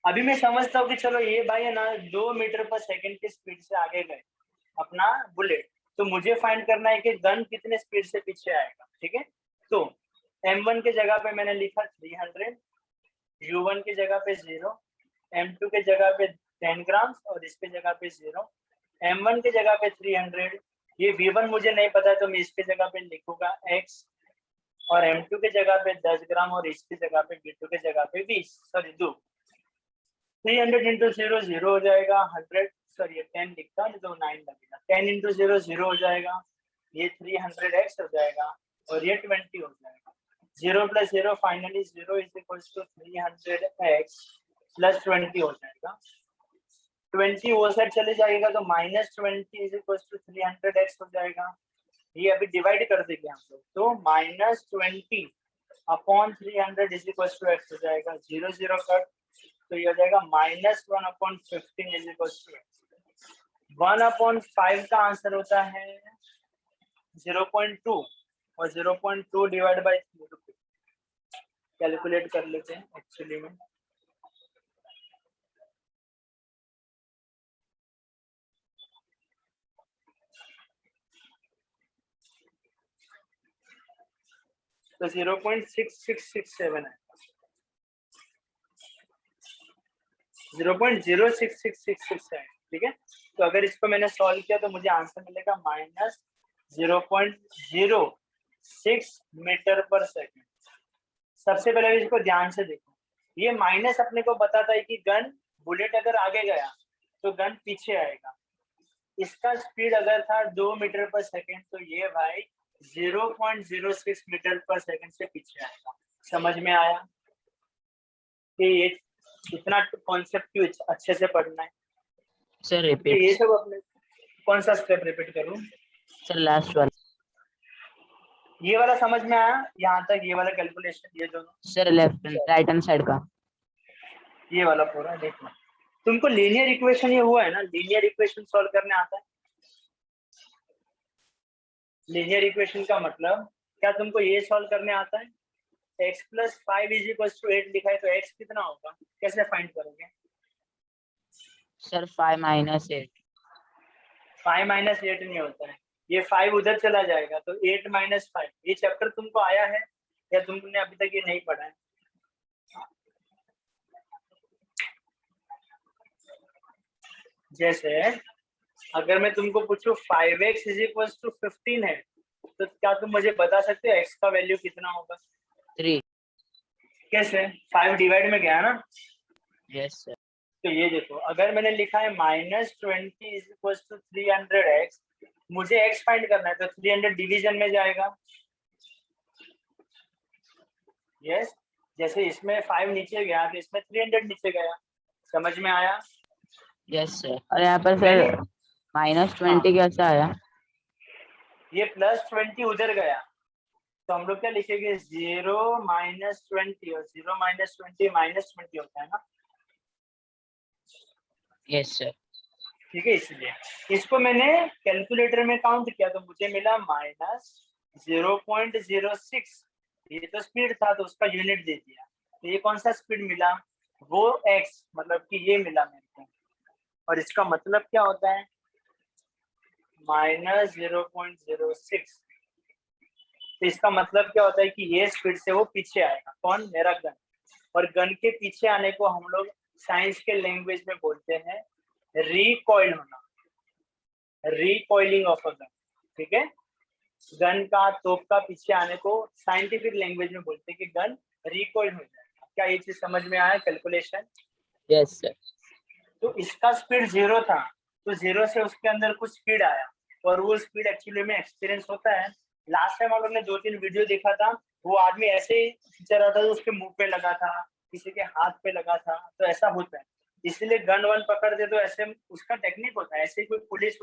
अभी मैं समझता हूँ कि चलो ये भाई है ना 2 मीटर पर सेकंड की स्पीड से आगे गए अपना बुलेट, तो मुझे फाइंड करना है कि गन कितने स्पीड से पीछे आएगा। ठीक है, तो M1 के जगह पे मैंने लिखा 300, U1 की जगह पे 0, M2 के जगह पे 10 ग्राम और इसके जगह पे 0, M1 के जगह पे 300, ये V1 मुझे नहीं पता तो मैं इसके जगह पे लिखूंगा X, और M2 के जगह पे 10 ग्राम और इसकी जगह पे V2 के जगह पे 20, सॉरी 2, 300 इंटू 0 0 हो जाएगा, 100 सॉरी 10 लिखता नहीं तो 9 लगेगा, 10 इंटू 0 0 हो जाएगा, ये 300x हो जाएगा और ये 20 हो जाएगा। 0 plus 0 finally 0 is equal to 300x plus 20 हो जाएगा। 20 वो साइड चले जाएगा तो -20 इज इक्वल टू 300x हो जाएगा। ये अभी डिवाइड कर देंगे हम लोग, तो -20 upon 300 is equal to x हो जाएगा, 0 0 कट, तो ये हो जाएगा -1/15 इज इक्वल टू 1/5 का आंसर होता है 0.2 और 0.2 डिवाइड बाई 3 कैलकुलेट कर लेते हैं एक्चुअली में। तो 0.6667 है, 0.06666 है। ठीक है, तो अगर इसको मैंने सॉल्व किया तो मुझे आंसर मिलेगा -0.06 मीटर पर सेकेंड। सबसे पहले इसको ध्यान से देखो, ये माइनस अपने को बताता है कि गन बुलेट अगर आगे गया तो गन पीछे आएगा। इसका स्पीड अगर था 2 मीटर पर सेकेंड तो ये भाई 0.06 मीटर पर सेकेंड से पीछे आएगा। समझ में आया कि ये इतना कॉन्सेप्ट क्यों अच्छे से पढ़ना है सर कि रिपीट। ये सब अपने कौन सा स्टेप रिपीट करूं? सर लास्ट वाला। ये वाला समझ में आया यहाँ तक, ये वाला कैलकुलेशन, ये दोनों sir left right hand side का। ये वाला पूरा देखना। तुमको लीनियर इक्वेशन ये हुआ है ना, लीनियर इक्वेशन सॉल्व करने आता है? लीनियर इक्वेशन का मतलब क्या तुमको ये सॉल्व करने आता है? x + 5 = 8 लिखा है तो x कितना होगा, कैसे फाइंड करोगे? सर 5 - 8। 5 - 8 नहीं होता है, ये 5 उधर चला जाएगा तो 8 - 5। ये चैप्टर तुमको आया है या तुमने अभी तक ये नहीं पढ़ा है? जैसे अगर मैं तुमको पूछूं 5x = 15 है तो क्या तुम मुझे बता सकते हो x का वैल्यू कितना होगा? 3। कैसे? 5 डिवाइड में गया ना। Yes sir. तो ये देखो, अगर मैंने लिखा है -20 = 300x, मुझे x फाइंड करना है तो 300 डिवीजन में जाएगा। यस, जैसे इसमें 5 नीचे गया तो इसमें 300 नीचे गया। समझ में आया? Yes sir. और यहाँ पर सर -20 कैसे आया? ये +20 उधर गया तो हम लोग क्या लिखेंगे, 0 - 20 और 0 - 20 -20 होता है ना। Yes sir. ठीक है, इसलिए इसको मैंने कैलकुलेटर में काउंट किया तो मुझे मिला -0.06। ये तो स्पीड था तो उसका यूनिट दे दिया, तो ये कौन सा स्पीड मिला, वो x, मतलब कि ये मिला मेरे को। और इसका मतलब क्या होता है, -0.06। तो इसका मतलब क्या होता है कि ये स्पीड से वो पीछे आएगा। कौन? मेरा गन। और गन के पीछे आने को हम लोग साइंस के लैंग्वेज में बोलते हैं रिकॉइल होना, रिकॉइलिंग ऑफ अ गन। ठीक है, गन का, तोप का पीछे आने को साइंटिफिक लैंग्वेज में बोलते हैं कि गन रिकॉइल हो जाएगा। क्या ये चीज समझ में आया कैलकुलेशन? Yes sir. तो इसका स्पीड 0 था तो 0 से उसके अंदर कुछ स्पीड आया और वो स्पीड एक्चुअली में एक्सपीरियंस होता है। लास्ट टाइम हम लोग ने 2-3 वीडियो देखा था, वो आदमी ऐसे ही चल रहा था तो उसके मुंह पे लगा था, किसी के हाथ पे लगा था, तो ऐसा होता है। इसलिए गन वन पकड़ दे तो ऐसे उसका टेक्निक होता है। ऐसे कोई पुलिस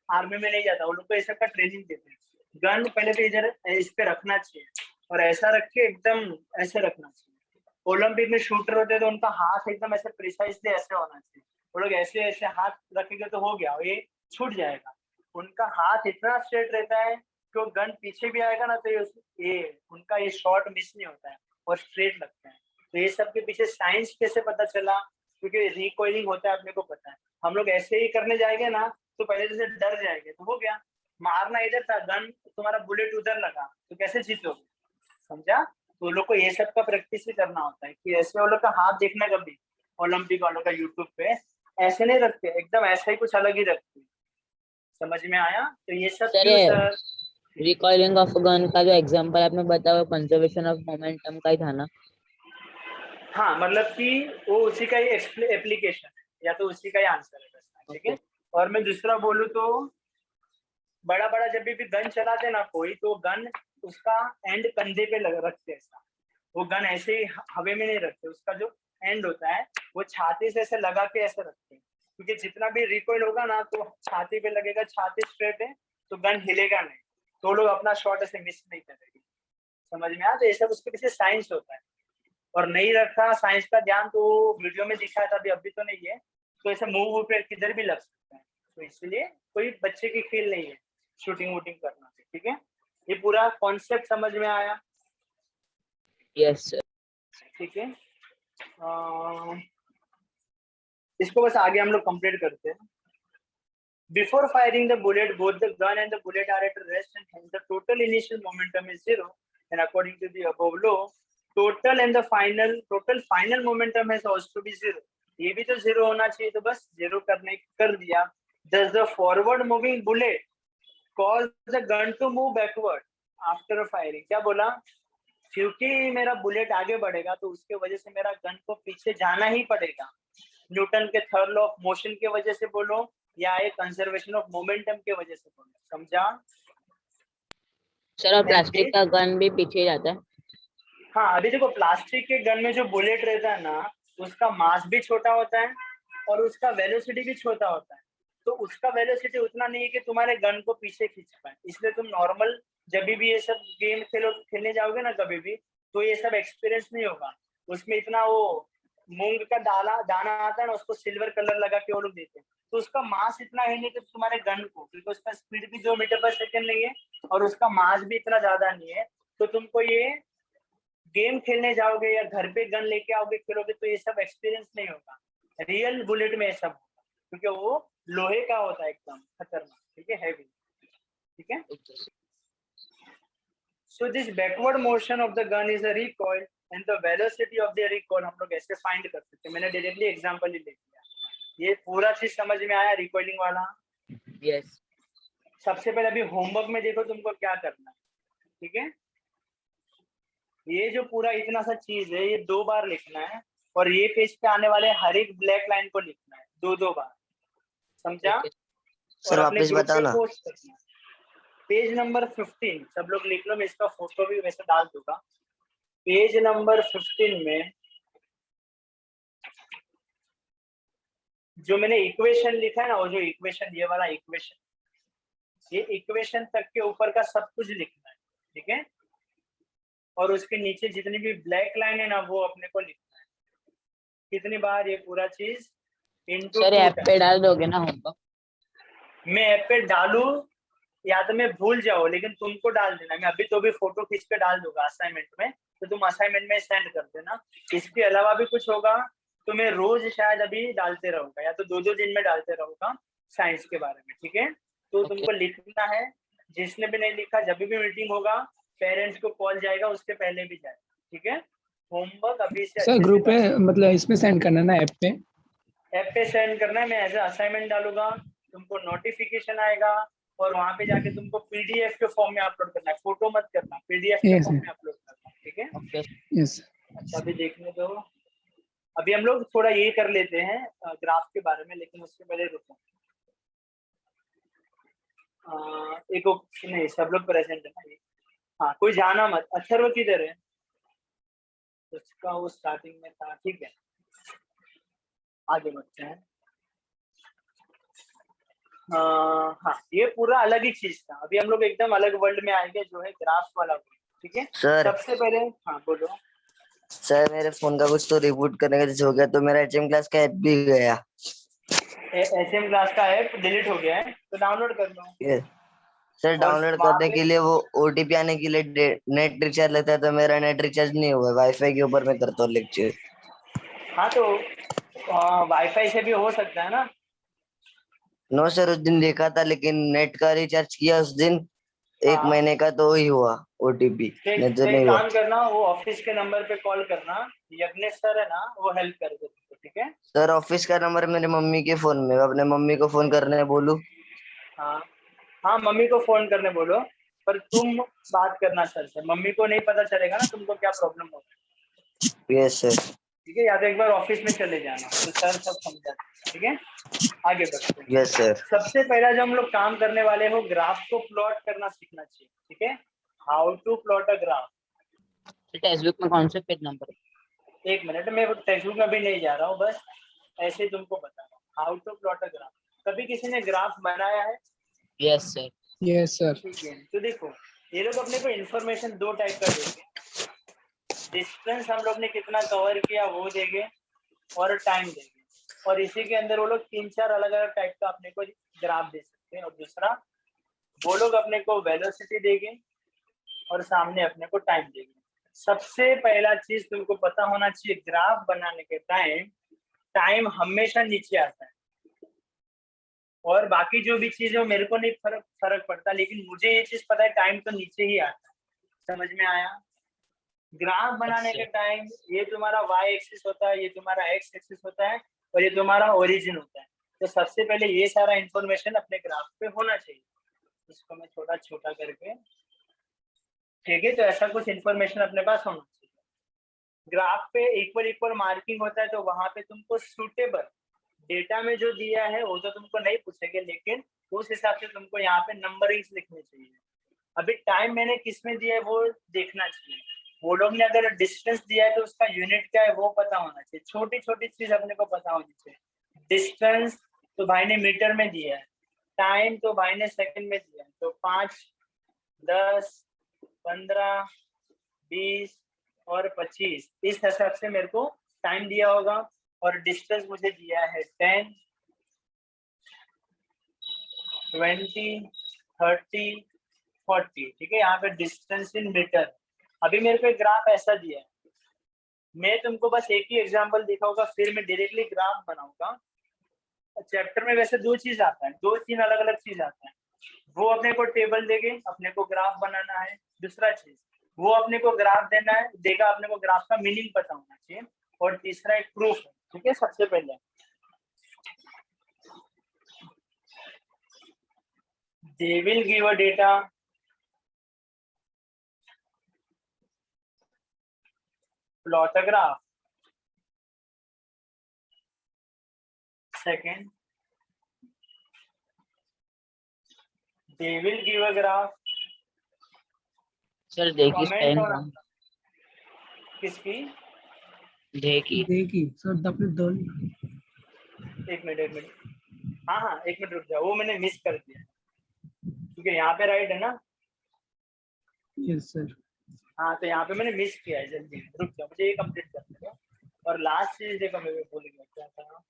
आर्मी में नहीं जाता, वो लोग को ऐसा का ट्रेनिंग देते हैं। गन पहले तो इधर इस पे रखना चाहिए और ऐसा रख के एकदम ऐसे रखना चाहिए। ओलंपिक में शूटर होते हैं तो उनका हाथ एकदम ऐसे प्रिसाइजली ऐसे होना चाहिए। वो लोग ऐसे ऐसे हाथ रखेंगे तो हो गया, ये छूट जाएगा। उनका हाथ इतना स्ट्रेट रहता है क्यों गन पीछे भी आएगा ना तो ये उनका ये शॉट मिस नहीं होता है और स्ट्रेट लगता है। तो ये सब के पीछे साइंस कैसे पता चला, क्योंकि रिकॉइलिंग होता है अपने को पता है। हम लोग ऐसे ही करने जाएंगे ना तो पहले जैसे डर जाएंगे, तो हो गया, मारना इधर था, गन तुम्हारा बुलेट उधर लगा, तो कैसे जीतोगे, समझा। तो लोग को ये सब का प्रैक्टिस भी करना होता है कि ऐसे वो लोग का हाथ देखना कभी ओलंपिक वालों का यूट्यूब पे ऐसे नहीं रखते, एकदम ऐसा ही कुछ अलग ही रखते। समझ में आया। तो ये सब क्यों सर? रिकॉइलिंग ऑफ गन का जो एग्जांपल आपने बताया वो कंजर्वेशन ऑफ मोमेंटम का ही था ना। हाँ, मतलब कि वो उसी का ही एप्लीकेशन है या तो उसी का ही आंसर है बस, ठीक है। और मैं दूसरा बोलूँ तो बड़ा बड़ा जब भी गन चलाते ना कोई, तो गन उसका एंड कंधे पे रखते हैं ऐसा, वो गन ऐसे ही हवा में नहीं रखते, उसका जो एंड होता है वो छाती से ऐसे लगा के ऐसे रखते हैं, क्योंकि जितना भी रिकॉइल होगा ना तो छाती पे लगेगा, छाती स्ट्रेट है तो गन हिलेगा नहीं, तो लोग अपना शॉट ऐसे मिस नहीं करेंगे। समझ में आया। तो ये सब उसके पीछे साइंस होता है, और नहीं रखा साइंस का ध्यान तो वीडियो में दिखाया था, अभी तो नहीं है, तो ऐसे मूव पे किधर भी लग सकता है, तो इसलिए कोई बच्चे की खेल नहीं है शूटिंग वूटिंग करना, ठीक है। ये पूरा कॉन्सेप्ट समझ में आया? Yes sir. ठीक है, इसको बस आगे हम लोग कंप्लीट करते हैं। Before firing the bullet, both the gun and the bullet are at rest and hence the total initial momentum is zero. And according to the above law, total final momentum has also to be zero. ये भी तो zero होना चाहिए, तो बस zero कर दिया। Does the forward moving bullet cause the gun to move backward after firing? क्या बोला? क्योंकि मेरा बुलेट आगे बढ़ेगा तो उसके वजह से मेरा गन को पीछे जाना ही पड़ेगा। न्यूटन के थर्ड लॉ ऑफ मोशन के वजह से बोलो या एक कंजर्वेशन ऑफ मोमेंटम के वजह से बोलो, समझा सर और प्लास्टिक का गन भी पीछे जाता है। हाँ, अभी देखो प्लास्टिक के गन में जो बुलेट रहता है ना, उसका मास भी छोटा होता है और उसका वेलोसिटी भी छोटा होता है, तो उसका वेलोसिटी उतना नहीं है कि तुम्हारे गन को पीछे खींच पाए, इसलिए तुम नॉर्मल जब भी ये सब गेम खेलने जाओगे ना कभी भी, तो ये सब एक्सपीरियंस नहीं होगा। उसमें इतना वो मूंग का दाना आता है ना, उसको सिल्वर कलर लगा के वो लोग देते हैं, तो उसका मास इतना है नहीं कि तुम्हारे गन को, क्योंकि उसका स्पीड भी 2 मीटर पर सेकंड नहीं है और उसका मास भी इतना ज्यादा नहीं है, तो तुमको ये गेम खेलने जाओगे या घर पे गन लेके आओगे खेलोगे तो ये सब एक्सपीरियंस नहीं होगा। रियल बुलेट में ये सब होगा, क्योंकि वो लोहे का होता है एकदम खतरनाक, ठीक है, हैवी, ठीक है। So this backward motion of the gun is a recoil and the velocity of the recoil हम लोग ऐसे फाइंड कर सकते हैं। मैंने डायरेक्टली एग्जांपल ही ले लिया। ये पूरा चीज समझ में आया रिकॉइलिंग वाला? यस। सबसे पहले अभी होमवर्क में देखो तुमको क्या करना है, ठीक है। ये जो पूरा इतना सा चीज है ये 2 बार लिखना है और ये पेज पे आने वाले हर एक ब्लैक लाइन को लिखना है 2-2 बार, समझा। सर वापस बताओ ना। पोस्ट करना है। पेज नंबर 15 सब लोग लिख लो, मैं इसका फोटो भी वैसे डाल दूंगा। पेज नंबर 15 में जो मैंने इक्वेशन लिखा है ना, वो जो इक्वेशन, ये वाला इक्वेशन, ये इक्वेशन तक के ऊपर का सब कुछ लिखना है, ठीक है। और उसके नीचे जितनी भी ब्लैक लाइन है ना वो अपने को लिखना है। कितनी बार ये पूरा चीज इनटू सर ऐप पे डाल दोगे ना होमवर्क? मैं ऐप पे डालू या तो मैं भूल जाओ, लेकिन तुमको डाल देना। मैं अभी तो भी फोटो खींच के डाल दूंगा असाइनमेंट में, तो तुम असाइनमेंट में सेंड कर देना। इसके अलावा भी कुछ होगा तो मैं रोज शायद अभी डालते रहूंगा या तो 2-2 दिन में डालते रहूंगा साइंस के बारे में, ठीक है। तो तुमको लिखना है, जिसने भी नहीं लिखा जब भी मीटिंग होगा पेरेंट्स को कॉल जाएगा, उसके पहले भी जाएगा, ठीक है। होमवर्क अभी से सर ग्रुप पे मतलब इसमें सेंड करना ना, ऐप पे सेंड करना है। मैं एज असाइनमेंट डालूंगा, तुमको नोटिफिकेशन आएगा और वहां पे जाके तुमको पीडीएफ के फॉर्म में अपलोड करना है, फोटो मत करना, पीडीएफ के फॉर्म में अपलोड करना, ठीक है। यस। अच्छा अभी देखने दो, अभी हम लोग थोड़ा ये कर लेते हैं ग्राफ के बारे में, लेकिन उससे पहले रुको। एक नहीं, सब लोग प्रेजेंट है ना। हाँ, कोई जाना मत। अथर्व किधर है? उसका वो स्टार्टिंग में था, ठीक है, आगे बढ़ते हैं। हाँ, ये पूरा अलग ही चीज था। अभी हम लोग एकदम अलग वर्ल्ड में आएंगे जो है ग्राफ वाला, ठीक है। सर सबसे पहले हाँ बोलो। सर मेरे फोन का कुछ तो रिबूट करने का जैसे हो गया, तो मेरा एचएम क्लास का ऐप भी गया। एचएम क्लास का ऐप डिलीट हो गया है तो डाउनलोड कर लो। सर और डाउनलोड वहाँ करने पे के लिए वो ओटीपी आने के लिए नेट रिचार्ज लेता है, तो मेरा नेट रिचार्ज नहीं हुआ, वाईफाई के ऊपर मैं करता हूँ लेक्चर। हाँ तो वाईफाई से भी हो सकता है ना। नो सर, उस दिन देखा था, लेकिन नेट का रिचार्ज किया उस दिन 1 महीने हाँ का, तो ही हुआ ओटीपी, नहीं तो तो नहीं एक हुआ। काम करना, वो ऑफिस के नंबर पे कॉल करना, यज्ञेश सर है ना, वो हेल्प करेंगे तुमको, ठीक है। सर ऑफिस का नंबर मेरे मम्मी के फोन में, अपने मम्मी को फोन करने बोलूं? हाँ हाँ, मम्मी को फोन करने बोलो, पर तुम बात करना सर से, मम्मी को नहीं पता चलेगा ना तुमको क्या प्रॉब्लम हो रहा है। Yes sir. ठीक है, या तो एक बार ऑफिस में चले जाना, तो सर सब समझा देंगे, ठीक है। आगे बढ़ते हैं। Yes sir. सबसे पहला जो हम लोग काम करने वाले हो, ग्राफ को प्लॉट करना सीखना चाहिए, ठीक है। How to plot a graph. Textbook में कौन से पेज नंबर? एक मिनट, मैं टेक्स्ट बुक में भी नहीं जा रहा हूँ, बस ऐसे ही तुमको बता रहा हूँ how to plot a graph. कभी किसी ने ग्राफ बनाया है? Yes sir. Yes sir. ठीक है, तो देखो ये लोग अपने को इन्फॉर्मेशन दो टाइप का देंगे। डिस्टेंस हम लोग ने कितना कवर किया वो देंगे, और टाइम देंगे, और इसी के अंदर वो लोग 3-4 अलग अलग टाइप का अपने को ग्राफ दे सकते हैं। और दूसरा, वो लोग अपने को वेलोसिटी देंगे, और सामने अपने को टाइम देंगे। सबसे पहला चीज तुमको पता होना चाहिए, ग्राफ बनाने के टाइम टाइम हमेशा नीचे आता है, और बाकी जो भी चीज है मेरे को नहीं फर्क पड़ता, लेकिन मुझे ये चीज पता है टाइम तो नीचे ही आता है। समझ में आया? ग्राफ बनाने के टाइम ये तुम्हारा y एक्सिस होता है, ये तुम्हारा x एक्सिस होता है, और ये तुम्हारा ओरिजिन होता है। तो सबसे पहले ये सारा इंफॉर्मेशन अपने ग्राफ पे होना चाहिए। इसको मैं छोटा छोटा करके, ठीक है, तो ऐसा कुछ इंफॉर्मेशन अपने पास होना चाहिए। ग्राफ पे इक्वल इक्वल मार्किंग होता है, तो वहां पे तुमको सूटेबल डेटा में जो दिया है वो तो तुमको नहीं पूछेंगे, लेकिन उस हिसाब से तुमको यहाँ पे नंबरिंग्स लिखने चाहिए। अभी टाइम मैंने किस में दिया है वो देखना चाहिए। वो लोग ने अगर डिस्टेंस दिया है तो उसका यूनिट क्या है वो पता होना चाहिए। छोटी छोटी चीज अपने को पता होनी चाहिए। डिस्टेंस तो भाई ने मीटर में दिया है, टाइम तो भाई ने सेकंड में दिया है, तो 5, 10, 15, 20 और 25 इस हिसाब से मेरे को टाइम दिया होगा। और डिस्टेंस मुझे दिया है 10, 20, 30, 40, ठीक है। यहाँ पे डिस्टेंस इन मीटर। अभी मेरे को एक ग्राफ ऐसा दिया है, मैं तुमको बस एक ही एग्जांपल दिखाऊंगा, फिर मैं डायरेक्टली ग्राफ बनाऊंगा। चैप्टर में वैसे दो चीज आता है, 2-3 अलग अलग चीज आता है। वो अपने को टेबल देंगे, अपने को ग्राफ बनाना है। दूसरा चीज, वो अपने को ग्राफ देना है, देगा, अपने को ग्राफ का मीनिंग पता होना चाहिए। और तीसरा एक प्रूफ है, ठीक है। सबसे पहले they will give a data, plot a graph. Second, they will give a graph, sir देखी comment स्पेलिंग on कौन? किसकी। देखी। देखी सर डब्ल्यू डॉल। एक मिनट, हाँ हाँ, एक मिनट रुक जाओ, वो मैंने मिस कर दिया, क्योंकि यहाँ पे राइट है ना। Yes sir. हाँ, तो यहाँ पे मैंने मिस किया है, जल्दी रुक जाओ, मुझे ये कंप्लीट करने दो। और लास्ट चीज देखो, मैं भूल गया क्या था।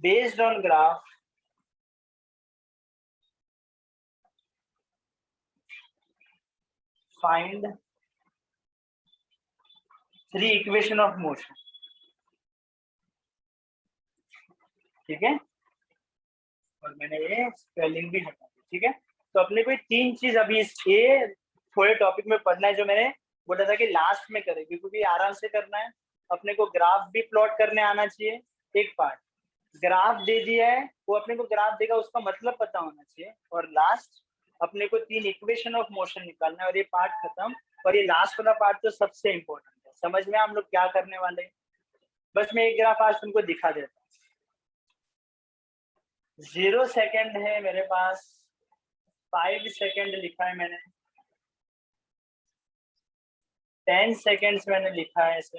Based on graph, find 3 equation of motion, ठीक है। और मैंने ये स्पेलिंग भी हटा दी, ठीक है। तो अपने को 3 चीज अभी ये थोड़े टॉपिक में पढ़ना है, जो मैंने बोला था कि लास्ट में करेंगे, क्योंकि आराम से करना है। अपने को ग्राफ भी प्लॉट करने आना चाहिए, एक पार्ट। ग्राफ दे दिया है, वो अपने को ग्राफ देगा, उसका मतलब पता होना चाहिए। और लास्ट अपने को 3 इक्वेशन ऑफ मोशन निकालना है, और ये पार्ट खत्म। और ये लास्ट वाला पार्ट तो सबसे इंपॉर्टेंट है। समझ में हम लोग क्या करने वाले हैं? बस मैं एक ग्राफ आज तुमको दिखा देता हूँ। 0 सेकेंड है मेरे पास, 5 सेकेंड लिखा है मैंने, 10 सेकेंड्स मैंने लिखा है ऐसे।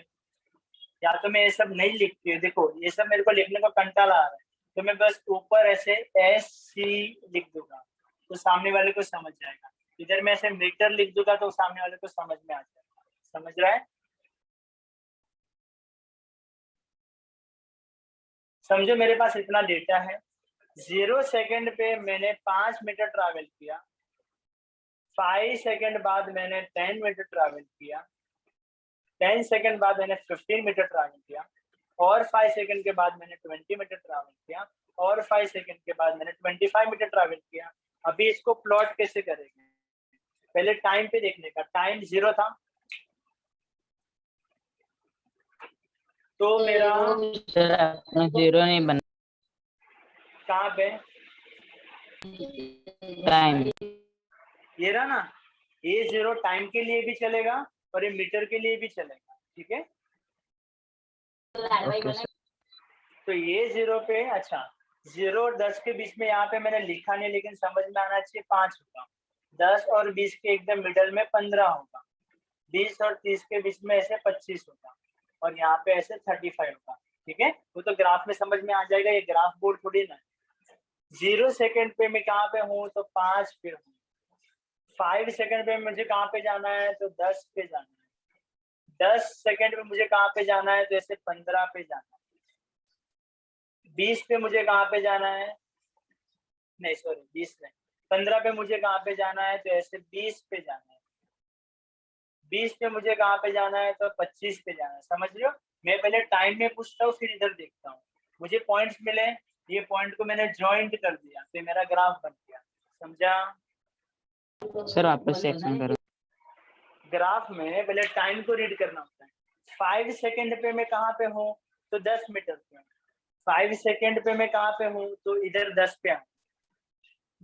या तो मैं ये सब नहीं लिखती हूँ, देखो ये सब मेरे को लिखने का कंटाला आ रहा है, तो मैं बस ऊपर ऐसे SC लिख दूंगा, तो सामने वाले को समझ जाएगा। इधर मैं ऐसे मीटर लिख दूंगा, तो सामने वाले को समझ में आ जाएगा। समझ रहा है? समझो मेरे पास इतना डेटा है, 0 सेकंड पे मैंने 5 मीटर ट्रैवल किया, 5 सेकंड बाद मैंने 10 मीटर ट्रैवल किया, 10 सेकंड बाद मैंने 15 मीटर ट्रैवल किया, और 5 सेकंड के बाद मैंने 20 मीटर ट्रैवल किया, और 5 सेकंड के बाद मैंने 25 मीटर ट्रैवल किया। अभी इसको प्लॉट कैसे करेंगे? पहले टाइम पे देखने का, टाइम 0 था तो मेरा सर आपने 0 नहीं बना कहाँ पे टाइम। ये रहा ना, ये 0 टाइम के लिए भी चलेगा और ये मीटर के लिए भी चलेगा, ठीक है। Okay sir. तो ये 0 पे, अच्छा 0 और 10 के बीच में यहाँ पे मैंने लिखा नहीं, लेकिन समझ में आना चाहिए 5 होगा, 10 और 20 के एकदम मिडल में 15 होगा, 20 और 30 के बीच में ऐसे 25 होगा, और यहाँ पे ऐसे 35 होगा, ठीक है। वो तो ग्राफ में समझ में आ जाएगा, ये ग्राफ बोर्ड थोड़ी ना। 0 सेकंड पे मैं कहाँ पे हूँ? तो 5 पे हूँ। 5 सेकंड पे मुझे कहाँ पे जाना है? तो 10 पे जाना है। 10 सेकंड पे मुझे कहाँ पे जाना है? तो ऐसे 15 पे जाना है। 20 पे मुझे कहाँ पे जाना है? नहीं सॉरी 20 नहीं, 15 पे मुझे कहाँ पे जाना है? तो ऐसे 20 पे जाना है। 20 पे मुझे कहाँ पे जाना है? तो 25 पे जाना है। समझ रहे हो? मैं पहले टाइम में पूछता हूँ, फिर इधर देखता हूँ, मुझे पॉइंट्स मिले, ये पॉइंट को मैंने जॉइंट कर दिया, तो मेरा ग्राफ बन गया। समझा? सर वापस से एक्सप्लेन करो। ग्राफ में पहले टाइम को रीड करना होता है। 5 सेकंड पे मैं कहाँ पे हूँ? तो 10 मीटर पे हूँ। 5 सेकंड पे मैं कहाँ पे हूँ? तो इधर 10 पे हूँ।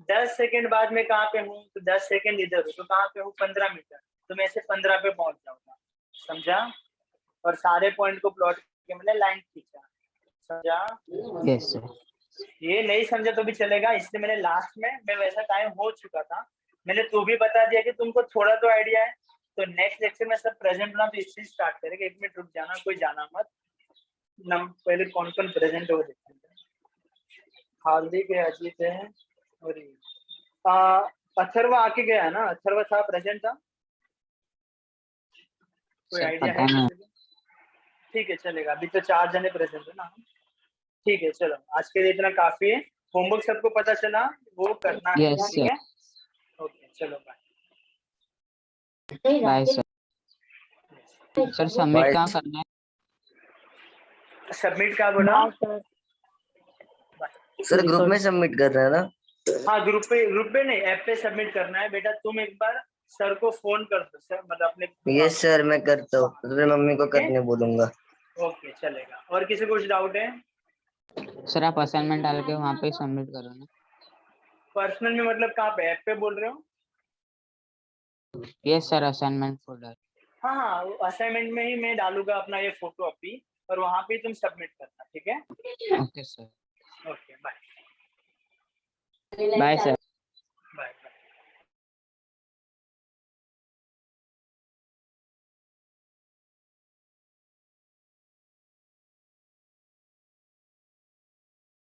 10 सेकंड बाद में कहाँ पे हूँ? तो 10 सेकंड इधर हूँ, तो कहाँ पे हूँ? 15 मीटर, तो मैं ऐसे 15 पे पहुंच जाऊंगा। समझा? और सारे पॉइंट को प्लॉट करके मैंने लाइन खींचा। समझा? Yes sir. ये नहीं समझा तो भी चलेगा, इसलिए मैंने लास्ट में, मैं वैसा टाइम हो चुका था, मैंने तो भी बता दिया कि तुमको थोड़ा तो आइडिया है। तो नेक्स्ट लेक्चर में सब प्रेजेंट होना, तो इससे स्टार्ट करेंगे। 1 मिनट रुक जाना, कोई जाना मत। नम पहले कौन कौन प्रेजेंट हो देखते हैं। हार्दिक है, अजीत है, और अथर्व आके गया है ना? अथर्व था, प्रेजेंट था? कोई सर आइडिया पता है नहीं। किसी को? ठीक है चलेगा, अभी तो 4 जने प्रेजेंट है ना। ठीक है चलो, आज के लिए इतना काफी है। होमवर्क सबको पता चला, वो करना है, यस ठीक सर। है। ओके चलो bye. Bye sir. Sir submit Bye. कहाँ करना है? सबमिट का बोला? सर ग्रुप में सबमिट कर रहे हैं ना? हाँ ग्रुप पे नहीं, ऐप पे सबमिट करना है बेटा। तुम एक बार सर को फोन कर दो, सर मतलब अपने। यस सर मैं करता हूँ, फिर मम्मी को करने बोलूंगा। ओके चलेगा। और किसी को कुछ डाउट है? सर आप असाइनमेंट डाल के वहाँ पे सबमिट करो ना। पर्सनल में मतलब कहाँ पे? ऐप पे बोल रहे हो? Yes sir assignment folder. हाँ हाँ, असाइनमेंट में ही मैं डालूंगा अपना ये फोटो अभी, और वहाँ पे तुम सबमिट करना, ठीक है। Okay sir. Okay bye. Bye sir.